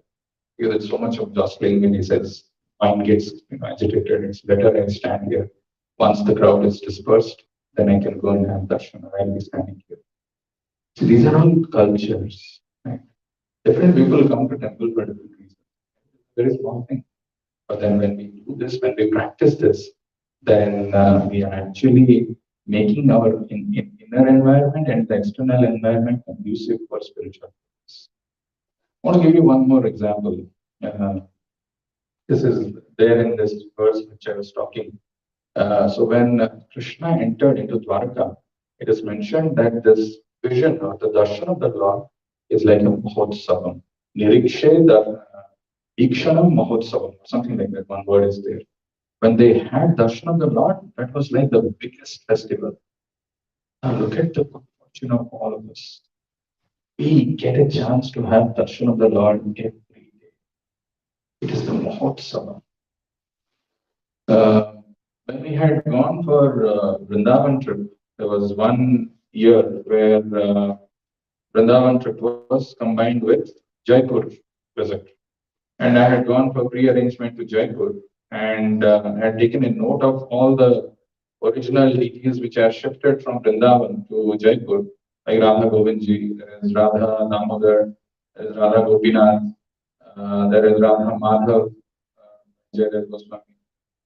because there's so much of jostling when he says mind gets agitated. It's better I stand here. Once the crowd is dispersed, then I can go and have darshan or I'll be standing here. So these are all cultures. Right? Different people come to temple for different reasons. Very small thing. But then when we do this, when we practice this, then we are actually making our inner environment and the external environment conducive for spiritual practice. I want to give you one more example. This is there in this verse which I was talking. So when Krishna entered into Dwarka, it is mentioned that this vision or the darshan of the Lord is like a mahotsavam. Nirikshe Ikshanam Mahotsavam, something like that. One word is there. When they had darshan of the Lord, that was like the biggest festival. Now look at the good fortune of all of us. We get a chance to have darshan of the Lord every day. It is the Mahotsava. When we had gone for Vrindavan trip, there was 1 year where Vrindavan trip was combined with Jaipur visit. And I had gone for pre-arrangement to Jaipur and had taken a note of all the original deities which are shifted from Vrindavan to Jaipur, like Radha Govindji, there is Radha Damodar, there is Radha Gopinath, there is Radha Madhav, Jayadeva Goswami.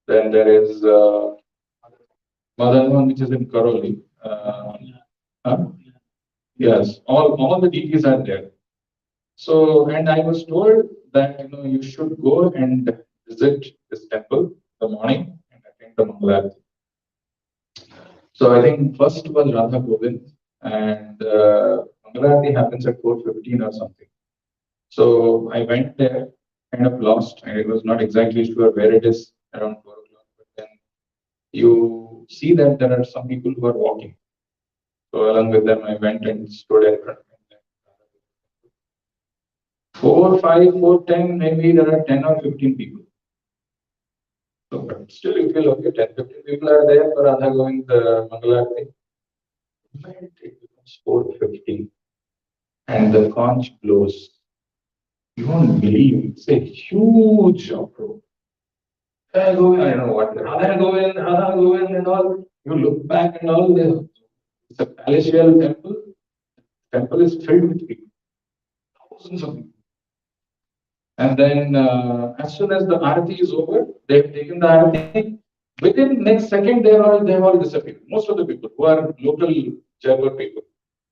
Then there is Madan, which is in Karoli. Yes, all the deities are there. So, and I was told that you should go and visit this temple in the morning and attend the Mangalarti. So I think first was Radha Govind, and Mangalarti happens at 4:15 or something. So I went there, kind of lost. I was not exactly sure where it is around 4 o'clock. But then you see that there are some people who are walking. So along with them, I went and stood in front of them. 4, 5, 4, 10, maybe there are 10 or 15 people. So, but still, you feel okay, 10, 15 people are there for Radha going the Mangalarti. It becomes 4:15 and the conch blows. You won't believe it's a huge uproar. I don't know what Radha Govind and all. You look back and all, it's a palatial temple. Temple is filled with people, thousands of people. And then as soon as the Aarti is over, they've taken the Aarti. Within next second, they've all disappeared. Most of the people who are local Jaipur people,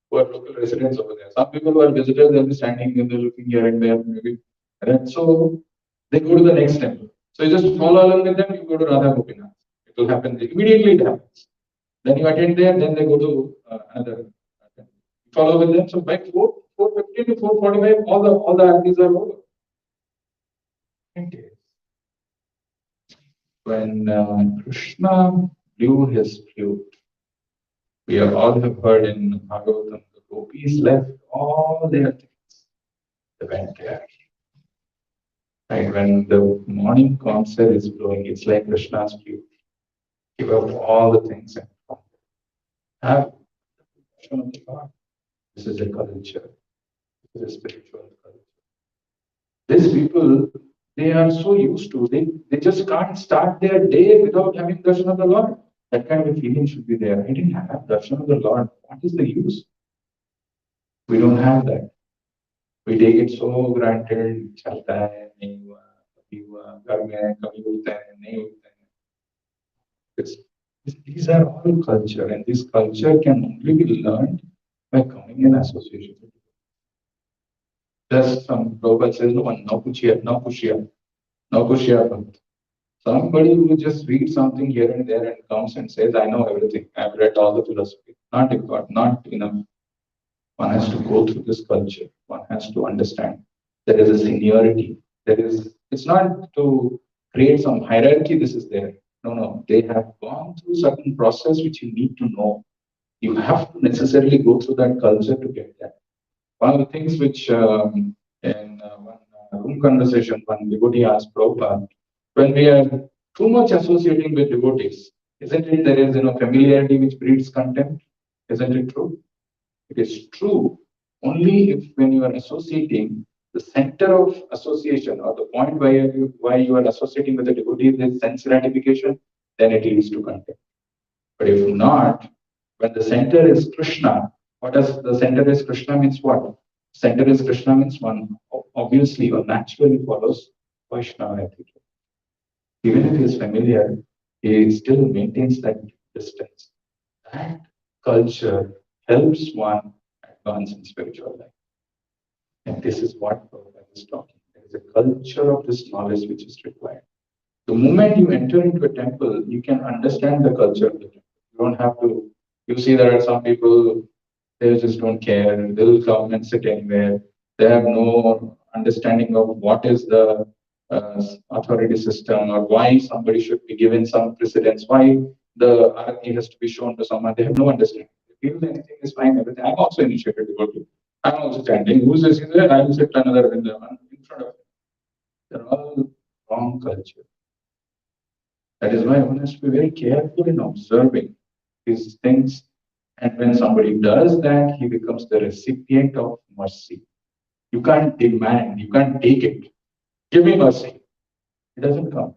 who are local residents over there. Some people who are visitors, they'll be standing and they're looking here and there, maybe. And so they go to the next temple. So you just follow along with them, you go to Radha Gopinath. It will happen immediately, it happens. Then you attend there, then they go to another temple. You follow with them. So by 4:15 to 4:45, all the artis are over. When Krishna blew his flute, we all have heard in Bhagavatam, the gopis left all their things. They went there. Right, when the morning concert is blowing, it's like Krishna's flute. Give up all the things and have darshan of the Lord. This is a culture. This is a spiritual culture. These people, they are so used to, they just can't start their day without having darshan of the Lord. That kind of feeling should be there. I didn't have darshan of the Lord. What is the use? We don't have that. We take it so granted. Chalta hai, nahi hua, kabhi hua, ghar mein hai, kabhi hota hai, nahi hota hai. These are all culture, and this culture can only be learned by coming in association. Just some Prabhupada says, no one, no kuchia, no kushia, no kushia. Somebody who just reads something here and there and comes and says, I know everything, I've read all the philosophy. Not important, not enough. One has to go through this culture. One has to understand there is a seniority. It's not to create some hierarchy, this is there. No. They have gone through certain process which you need to know. You have to necessarily go through that culture to get that. One of the things which in one room conversation, one devotee asked Prabhupada, when we are too much associating with devotees, isn't it there is familiarity which breeds contempt? Isn't it true? It is true only if when you are associating, the center of association or the point why you are associating with the devotee is sense gratification, then it leads to contempt. But if not, when the center is Krishna, what does the center is Krishna means what? Center is Krishna means one obviously or naturally follows Vaishnava attitude. Even if he is familiar, he still maintains that distance. That culture helps one advance in spiritual life. And this is what Prabhupada is talking. There is a culture of this knowledge which is required. The moment you enter into a temple, you can understand the culture of the temple. You don't have to, you see there are some people, they just don't care. They'll come and sit anywhere. They have no understanding of what is the authority system or why somebody should be given some precedence, why the arati has to be shown to someone. They have no understanding. They feel anything is fine, everything. I'm also initiated devotee. I'm also chanting. Who's this? I will sit another in front of him. They're all wrong culture. That is why one has to be very careful in observing these things. And when somebody does that, he becomes the recipient of mercy. You can't demand, you can't take it. Give me mercy. It doesn't come.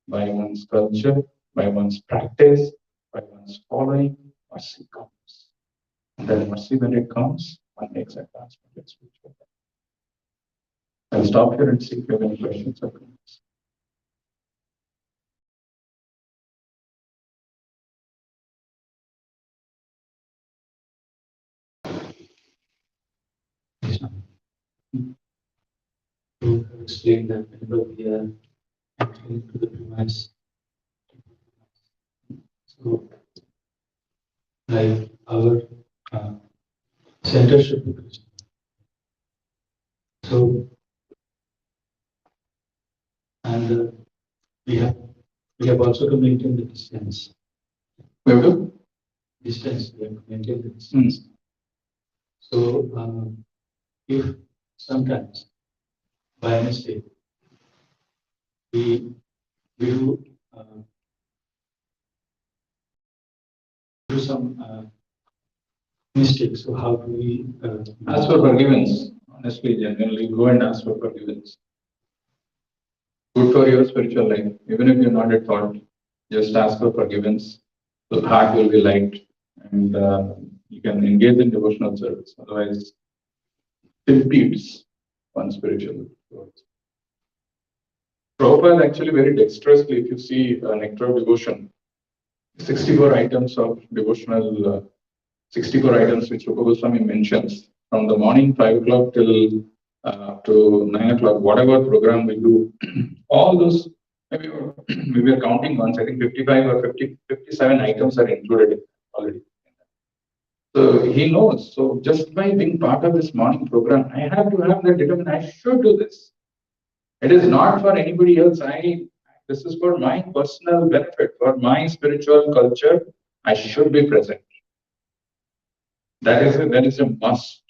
By one's culture, by one's practice, by one's following, mercy comes. And that mercy, when it comes, one makes advancement in spiritual life. I'll stop here and see if you have any questions or comments. to explain that whenever we are entering into the premise. So, like our center should be Krishna. So, and we have also to maintain the distance. We have to. Distance. We have to maintain the distance. So, if sometimes by mistake we do some mistakes, so how do we Ask for forgiveness. Honestly, genuinely, go and ask for forgiveness. Good for your spiritual life. Even if you're not at fault, just ask for forgiveness. The heart will be light, and you can engage in devotional service. Otherwise, it impedes one's spiritual growth. Prabhupada actually very dexterously, if you see Nectar of Devotion, 64 items of devotional, 64 items which Rupa Goswami mentions from the morning 5 o'clock till to 9 o'clock, whatever program we do, all those, maybe we were counting once, I think 55 or 57 items are included already. So he knows. So just by being part of this morning program, I have to have that determination. I should do this. It is not for anybody else. This is for my personal benefit, for my spiritual culture. I should be present. That is a must.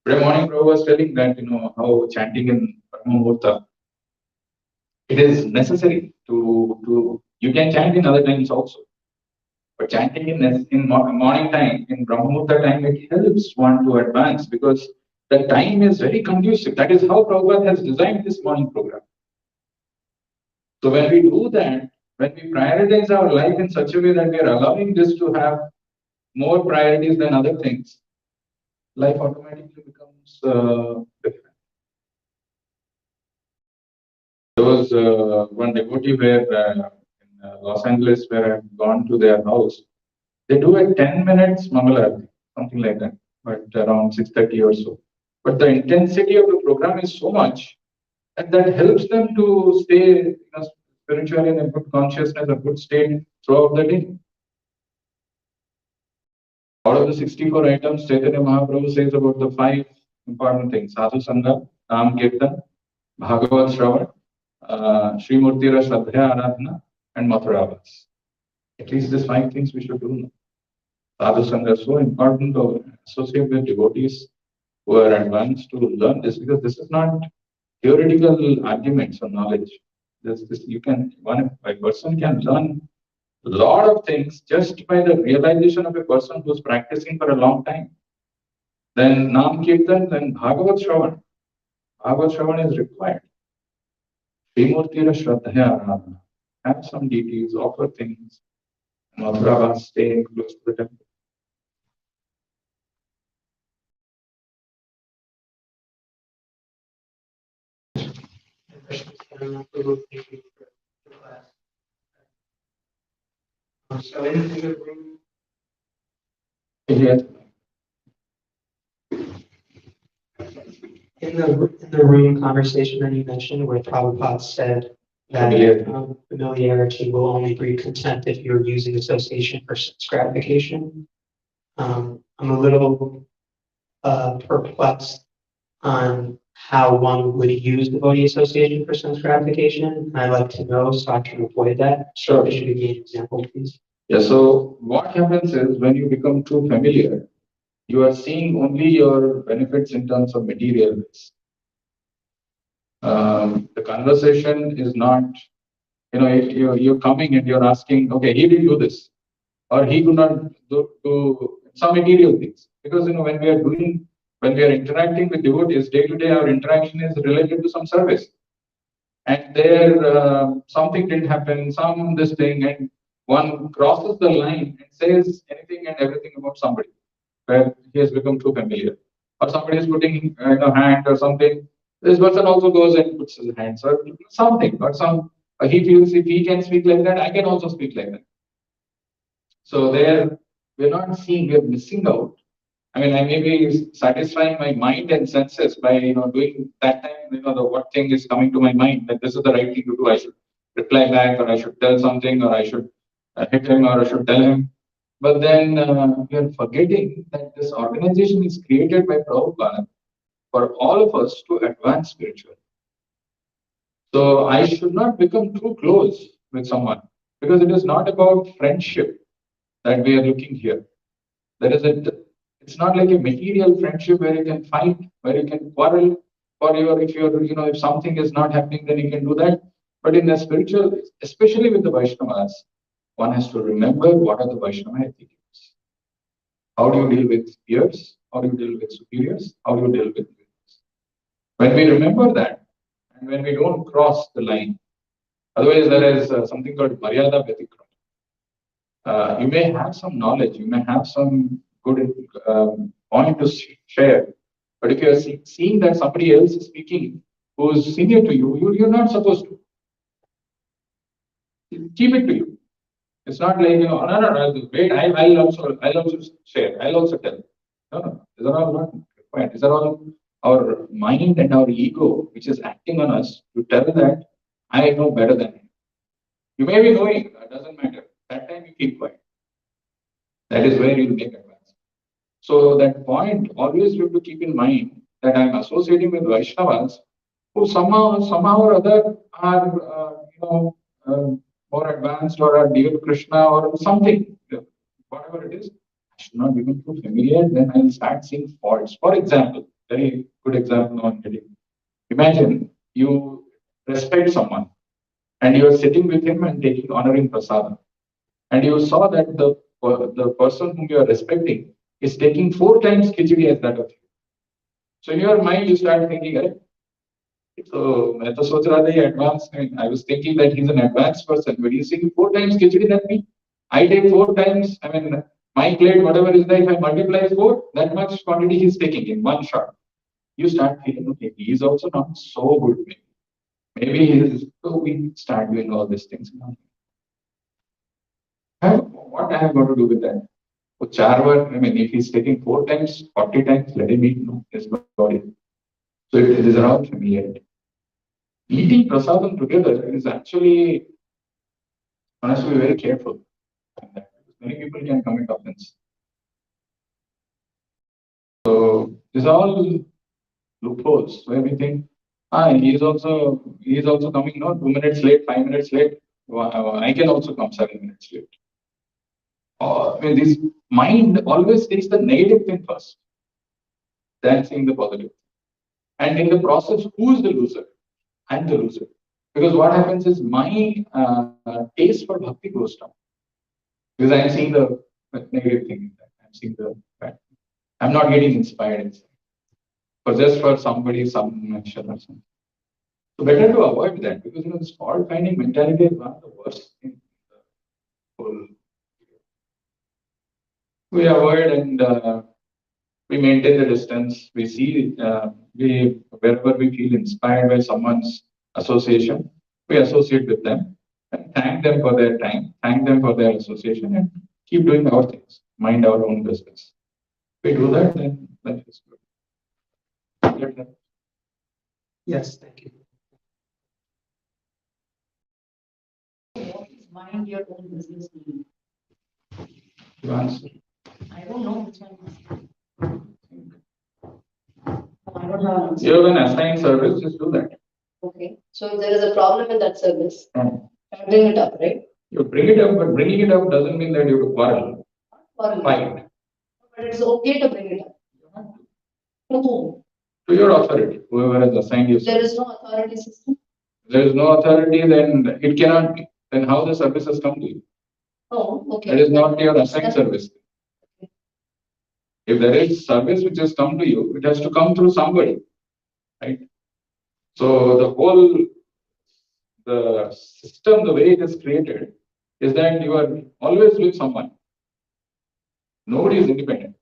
Today morning, Prabhu was telling that how chanting in Brahma it is necessary to you can chant in other times also, but chanting in morning time, in Brahma time, it helps one to advance because the time is very conducive. That is how Prabhupada has designed this morning program. So when we do that, when we prioritize our life in such a way that we are allowing this to have more priorities than other things, life automatically becomes different. There was one devotee where in Los Angeles where I've gone to their house. They do a 10 minutes Mangalarati, something like that, but around 6:30 or so. But the intensity of the program is so much that helps them to stay spiritually in a good consciousness, a good state throughout the day. Out of the 64 items, Chaitanya Mahaprabhu says about the 5 important things: Sadhu Sangha, Nam Kirtan, Bhagavat Shravan, Sri Murtira Shraddhaya Aradhana, and Mathuravas. At least these 5 things we should do. Sadhu Sangha is so important to associate with devotees who are advanced to learn this because this is not theoretical arguments or knowledge. A person can learn a lot of things just by the realization of a person who's practicing for a long time. Then Nam Kirtan, then Bhagavat Shravan. Bhagavat Shravan is required. Srimurtira Shraddhaya Aradhana. Have some deities, offer things. Mathuravas, stay close to the temple. So in the room, Yes. in the room conversation that you mentioned, where Prabhupada said that familiarity will only breed contempt if you're using association for sense gratification. I'm a little perplexed on how one would use devotee association for sense gratification. I'd like to know so I can avoid that. Sure. If you could give an example, please. Yeah, so what happens is when you become too familiar, you are seeing only your benefits in terms of material ways. The conversation is not, you're coming and you're asking, okay, he didn't do this, or he could not do some material things. Because, when we are interacting with devotees, day to day, our interaction is related to some service. And there, something didn't happen, this thing, and one crosses the line and says anything and everything about somebody where he has become too familiar. Or somebody is putting hand or something. This person also goes and puts his hands or something. Or he feels if he can speak like that, I can also speak like that. So there, we're not seeing, we're missing out I mean, I may be satisfying my mind and senses by, doing that time, what thing is coming to my mind, that this is the right thing to do. I should reply back, or I should tell something, or I should hit him, or I should tell him. But then we are forgetting that this organization is created by Prabhupada for all of us to advance spiritually. So I should not become too close with someone, because it is not about friendship that we are looking here. It's not like a material friendship where you can fight, where you can quarrel if something is not happening, then you can do that. But in the spiritual, especially with the Vaishnavas, one has to remember what are the Vaishnava ethics. How do you deal with peers? How do you deal with superiors? How do you deal with peers? When we remember that, and when we don't cross the line, otherwise there is something called Maryada Vyatikram. You may have some knowledge, you may have some good point to share, but if you are seeing that somebody else is speaking who is senior to you, you're not supposed to. Keep it to you. It's not like, no, wait, I'll also share, I'll also tell. No, these are all not required. These are all our mind and our ego, which is acting on us to tell that I know better than you. You may be knowing, that doesn't matter. That time you keep quiet. That is where you make advance. So that point, always you have to keep in mind that I'm associating with Vaishnavas who somehow or other are, more advanced, or are dear to Krishna, or something, whatever it is. I should not become too familiar, then I'll start seeing faults. For example, very good example now I'm getting. Imagine you respect someone and you are sitting with him and taking honoring prasadam, and you saw that the person whom you are respecting is taking 4 times khichdi as that of you. So in your mind you start thinking, right? So I was thinking that he's an advanced person, but he's taking 4 times khichdi than me. I take 4 times, my plate, whatever is there, if I multiply 4, that much quantity he's taking in one shot. You start thinking, okay, he is also not so good. Maybe he is, so we start doing all these things. What I have got to do with that? So if he's taking 4 times, 40 times, let him eat, his body. So it is around familiarity. Eating prasadam together is actually, one has to be very careful. Many people can commit offense. So these are all loopholes where we think, he is also coming, 2 minutes late, 5 minutes late. I can also come 7 minutes late. This mind always takes the negative thing first, then seeing the positive. And in the process, who is the loser? I'm the loser. Because what happens is my taste for bhakti goes down. Because I'm seeing the negative thing. I'm seeing the bad thing. I'm not getting inspired inside. For somebody, some action or something. So better to avoid that, because this fault finding mentality is one of the worst things in the whole. We avoid and we maintain the distance. We see, wherever we feel inspired by someone's association, we associate with them and thank them for their time, thank them for their association, and keep doing our things, mind our own business. If we do that, then life is good. Yes, thank you. What is mind your own business mean? You answer. I don't know which one. I don't have an answer. You have an assigned service, just do that. Okay, so if there is a problem in that service, Hmm. bring it up, right? You bring it up, but bringing it up doesn't mean that you have to quarrel, Or fight. but it's okay to bring it up. To whom? To your authority, whoever has assigned you. There is no authority system. There is no authority, then it cannot be. Then how the services come to you? Oh, okay. That is not your assigned service. If there is service which has come to you, it has to come through somebody, right? So the system, the way it is created, is that you are always with someone. Nobody is independent.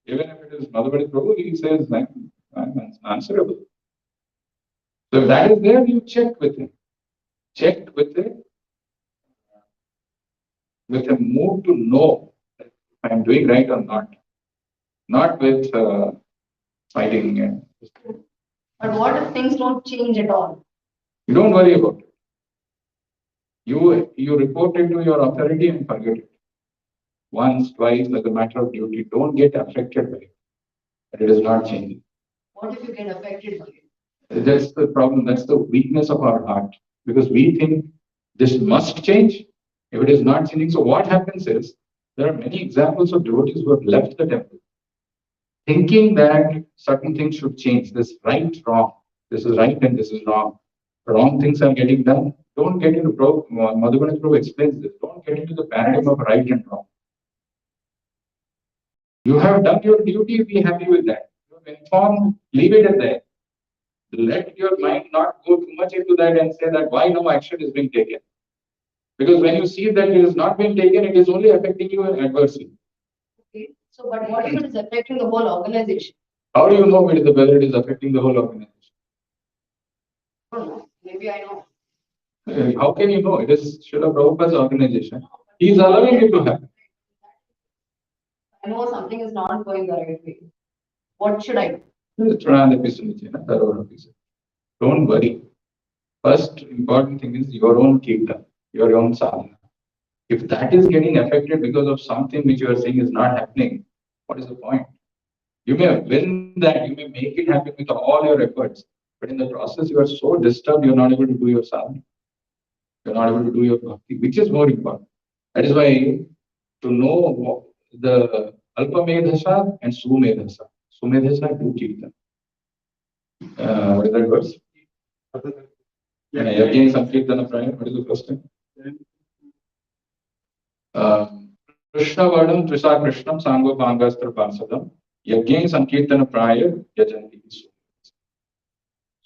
Even if it is Madhavadi Prabhu, he says, I'm answerable. So if that is there, you check with him. Check with a mood to know if I am doing right or not. not with fighting. But what if things don't change at all? You don't worry about it. You report it to your authority and forget it. Once, twice, as a matter of duty. Don't get affected by it. But it is not changing. What if you get affected by it? That's the problem. That's the weakness of our heart. Because we think this must change. If it is not changing, so what happens is there are many examples of devotees who have left the temple thinking that certain things should change. This right, wrong. This is right and this is wrong. Wrong things are getting done. Don't get into Madhubana's Prabhu explains this. Don't get into the paradigm of right and wrong. You have done your duty, be happy with that. You have informed, leave it at that. Let your mind not go too much into that and say that why no action is being taken. Because when you see that it is not being taken, it is only affecting you adversely. Okay. So, but what if it is affecting the whole organization? How do you know whether it is affecting the whole organization? I don't know. Maybe I know. How can you know? It is Srila Prabhupada's organization. He is allowing it to happen. I know something is not going the right way. What should I do? Don't worry. First important thing is your own kirtan, your own sadhana. If that is getting affected because of something which you are saying is not happening, what is the point? You may win that, you may make it happen with all your efforts, but in the process you are so disturbed, you are not able to do your sadhana. You are not able to do your bhakti, which is more important. That is why to know the Alpa Medhasa and Sumedhasa. Sumedhasa do kirtan. What is that verse? Again, Sankirtana Praya. What is the first thing? Krishna Vardam Trisa Krishnam Sango Pangastra Parsadam. Again, Sankirtana Praya Yajanti.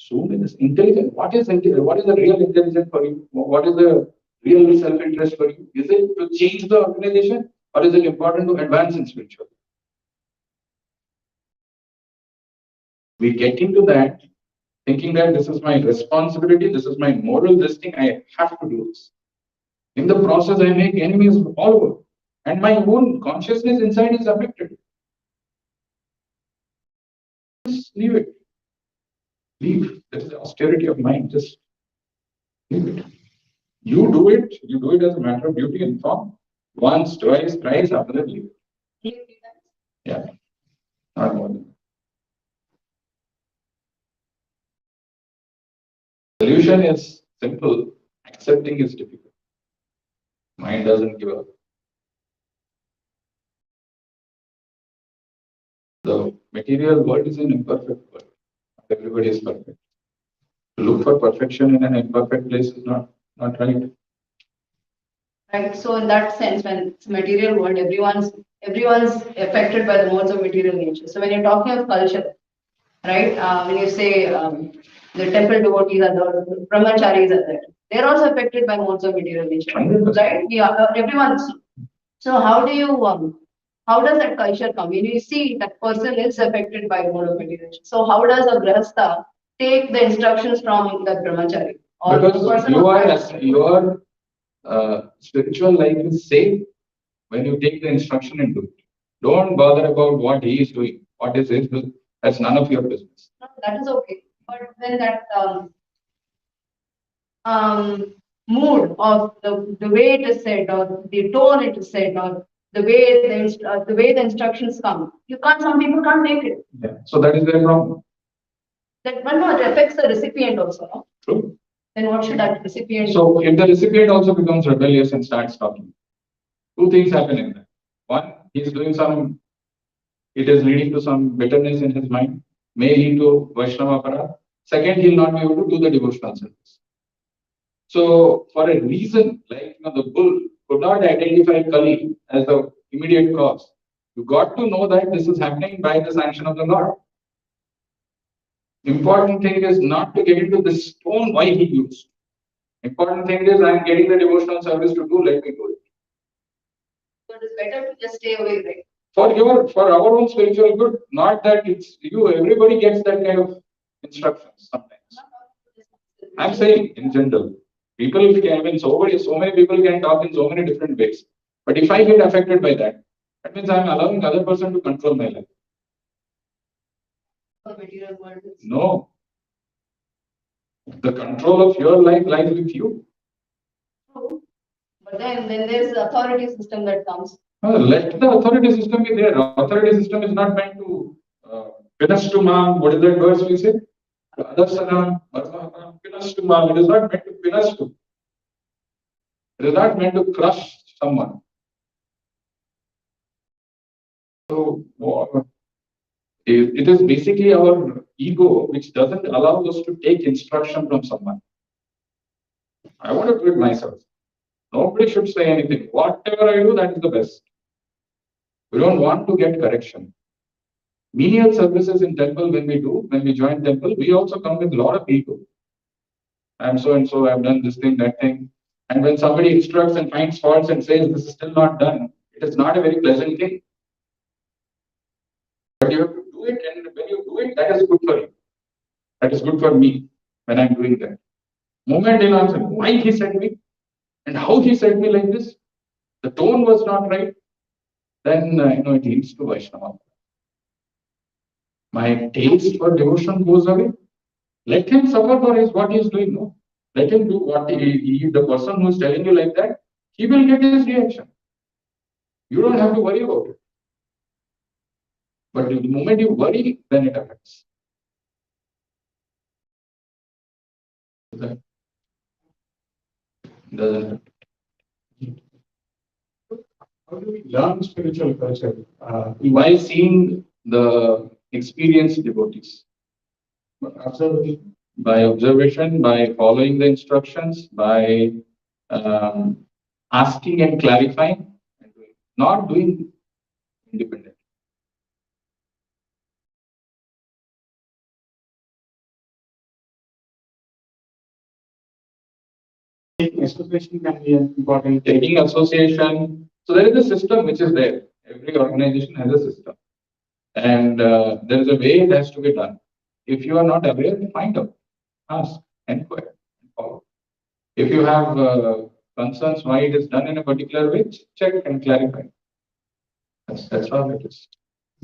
Sumedhasa. Intelligent. What is the real intelligence for you? What is the real self-interest for you? Is it to change the organization or is it important to advance in spirituality? We get into that thinking that this is my responsibility, this is my moral this thing, I have to do this. In the process, I make enemies all over. And my own consciousness inside is affected. Just leave it. Leave. That is the austerity of mind. Just leave it. You do it as a matter of duty and form. Once, twice, thrice, after that, leave it. Yeah. Not more than that. Solution is simple, accepting is difficult. Mind doesn't give up. The material world is an imperfect world. Not everybody is perfect. To look for perfection in an imperfect place is not right. Right. So in that sense, when it's material world, everyone's affected by the modes of material nature. So when you're talking of culture, right? When you say the temple devotees are there, brahmacharis are there, they're also affected by modes of material nature, 100%. right? We are everyone. So how do you how does that culture come? When you see that person is affected by mode of material nature. So how does a grahastha take the instructions from the brahmachari? Or the Because person your spiritual life is safe when you take the instruction and do it. Don't bother about what he is doing. What is his business? That's none of your business. No, that is okay. But when that mood of the way it is said or the tone it is said or the way the instructions come, some people can't take it. Yeah. So that is their problem. That one no, it affects the recipient also. No? True. Then what should that recipient do? So if the recipient also becomes rebellious and starts talking, two things happen in that. One, he is doing it is leading to some bitterness in his mind, may lead to Vaishnava Para. Second, he will not be able to do the devotional service. So for a reason, like the bull could not identify Kali as the immediate cause. You got to know that this is happening by the sanction of the Lord. Important thing is not to get into this tone why he used. Important thing is I am getting the devotional service to do, let me do it. So it is better to just stay away, right? For our own spiritual good, not that it's you, everybody gets that kind of instructions sometimes. I'm saying in general, people can, so many people can talk in so many different ways. But if I get affected by that, that means I'm allowing the other person to control my life. The material world is. No. The control of your life lies with you. True. But then there's the authority system that comes. Let the authority system be there. Authority system is not meant to pinas to ma'am. What is that verse we say? Dasa, pinas to ma'am. It is not meant to pinas to. It is not meant to crush someone. So it is basically our ego which doesn't allow us to take instruction from someone. I want to do it myself. Nobody should say anything. Whatever I do, that is the best. We don't want to get correction. Menial services in temple, when we join temple, we also come with a lot of ego. I'm so and so, I've done this thing, that thing. And when somebody instructs and finds faults and says this is still not done, it is not a very pleasant thing. But you have to do it, and when you do it, that is good for you. That is good for me when I'm doing that. Moment they'll answer why he said me and how he said me like this. The tone was not right. Then it leads to Vaishnava. My taste for devotion goes away. Let him suffer for what he is doing. No, let him do what the person who is telling you like that, he will get his reaction. You don't have to worry about it. But the moment you worry, then it affects. Doesn't. How do we learn spiritual culture? By seeing the experienced devotees. Observing. By observation, by following the instructions, by asking and clarifying, not doing independently. Association can be an important. Taking association, so there is a system which is there. Every organization has a system, and there is a way it has to be done. If you are not aware, find out, ask, inquire, and follow. If you have concerns why it is done in a particular way, check and clarify. That's all it is.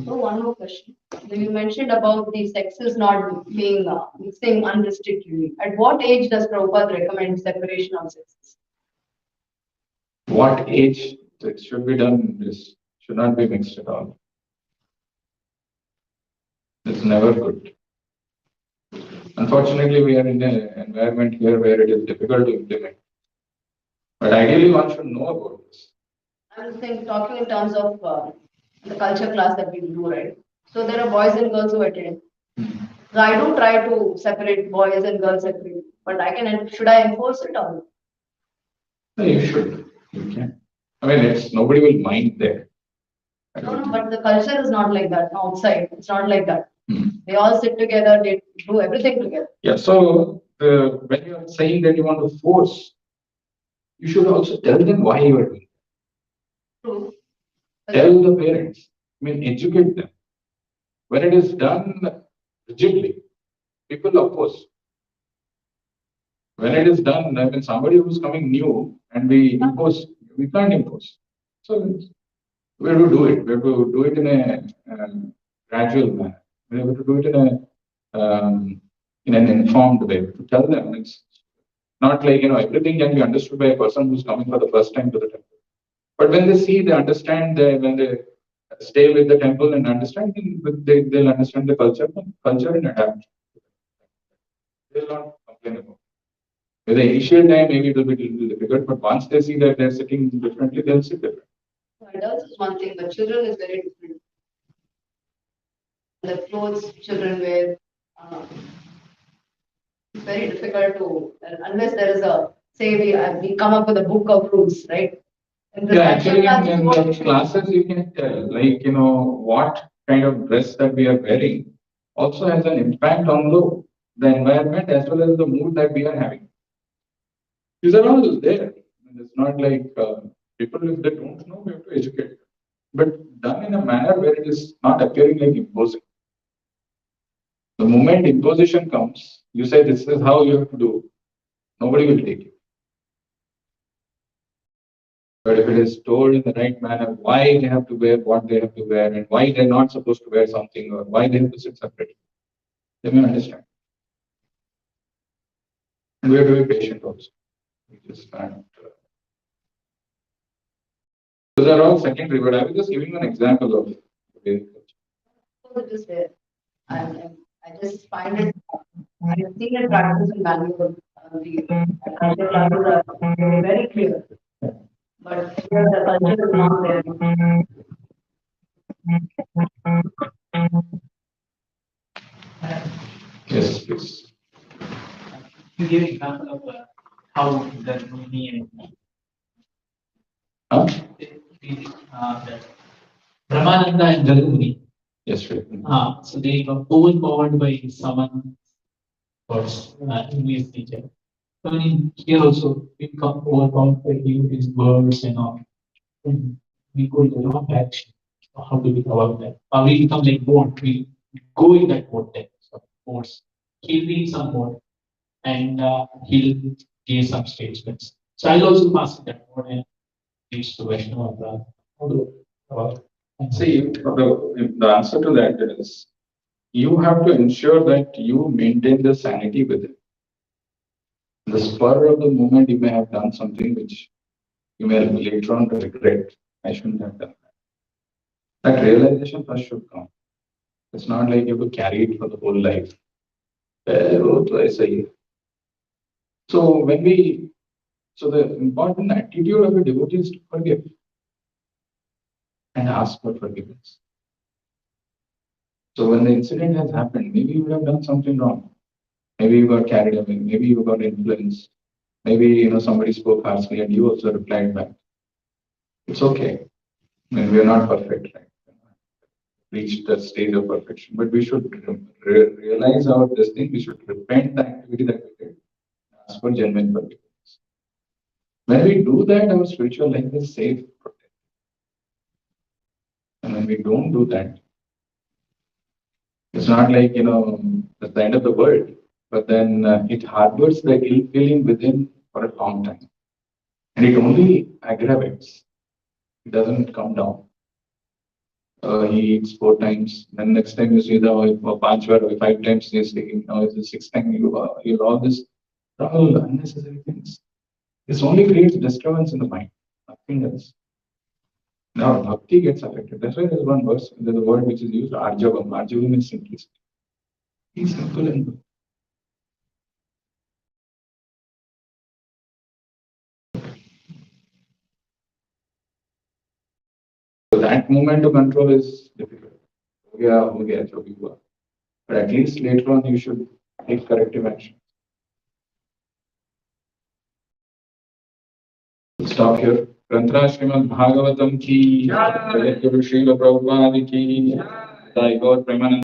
So one more question. You mentioned about the sexes not being mixing unrestrictedly. At what age does Prabhupada recommend separation of sexes? What age it should be done? This should not be mixed at all. It's never good. Unfortunately, we are in an environment here where it is difficult to implement. But ideally, one should know about this. I'm saying, talking in terms of the culture class that we do, right? So there are boys and girls who attend. So I do try to separate boys and girls separately, but should I enforce it or? No, you should. You can. I mean, nobody will mind there. No, but the culture is not like that. Outside, it's not like that. Hmm. They all sit together, they do everything together. Yeah, so when you are saying that you want to force, you should also tell them why you are doing it. True. Tell the parents. I mean, educate them. When it is done rigidly, people oppose. When it is done, I mean, somebody who's coming new and we impose, we can't impose. So we have to do it. We have to do it in a gradual manner. We have to do it in an informed way. To tell them it's not like everything can be understood by a person who's coming for the first time to the temple. But when they see, they understand. When they stay with the temple and understand, they'll understand the culture and adapt. They'll not complain about it. In the initial time, maybe it will be a little difficult, but once they see that they're sitting differently, they'll sit different. Adults is one thing, but children is very different. The clothes children wear, it's very difficult to, unless there is we come up with a book of rules, right? Yeah, actually, in the classes, you can tell, what kind of dress that we are wearing also has an impact on the environment as well as the mood that we are having. These are all there. It's not like people, if they don't know, we have to educate them. But done in a manner where it is not appearing like imposing. The moment imposition comes, you say this is how you have to do, nobody will take it. But if it is told in the right manner, why they have to wear what they have to wear, and why they're not supposed to wear something, or why they have to sit separately, They may understand. And we have to be patient also. We just can't. Those are all secondary, but I was just giving an example of Vedic culture. So it is there. I just find it, I have seen it practice in Bangalore. The culture classes are very clear. But here the culture is not there. Yes, please. You give example of how the Muni and Huh? that Brahmananda and Garuni, Yes, right. so they were overpowered by someone first, who is teacher. So in here also we become overpowered by his words and all. And we go in the wrong direction. So how do we avoid that? Or we become like bored. We go in that board then. So boards. He'll be in some board and he'll give some statements. So I'll also pass that board and reach to Vaishnava. How do and See, the answer to that is you have to ensure that you maintain the sanity within. In the spur of the moment, you may have done something which you may later on regret. I shouldn't have done that. That realization first should come. It's not like you have to carry it for the whole life. So so the important attitude of a devotee is to forgive and ask for forgiveness. So when the incident has happened, maybe you would have done something wrong. Maybe you got carried away. Maybe you got influenced. Maybe somebody spoke harshly and you also replied back. It's okay. I mean, we are not perfect, right? Reached the stage of perfection, but we should realize our this thing. We should repent the activity that we did. Ask for genuine forgiveness. When we do that, our spiritual life is safe, protected. And when we don't do that, it's not like that's the end of the world. But then it harbors the ill feeling within for a long time, and it only aggravates. It doesn't come down. He eats 4 times. Then next time you see the 5 times he's taking. Now it's the 6th time you all this all unnecessary things. This only creates disturbance in the mind, nothing else. Now bhakti gets affected. That's why there's one verse. There's a word which is used, arjavam. Arjavam is simplicity. He's simple and good. So that moment to control is difficult. But at least later on you should take corrective action. Stop here. Grantra Srimad Bhagavatam ki, Jagat Guru Srila Prabhupada ki, Jai Gaur Premanand.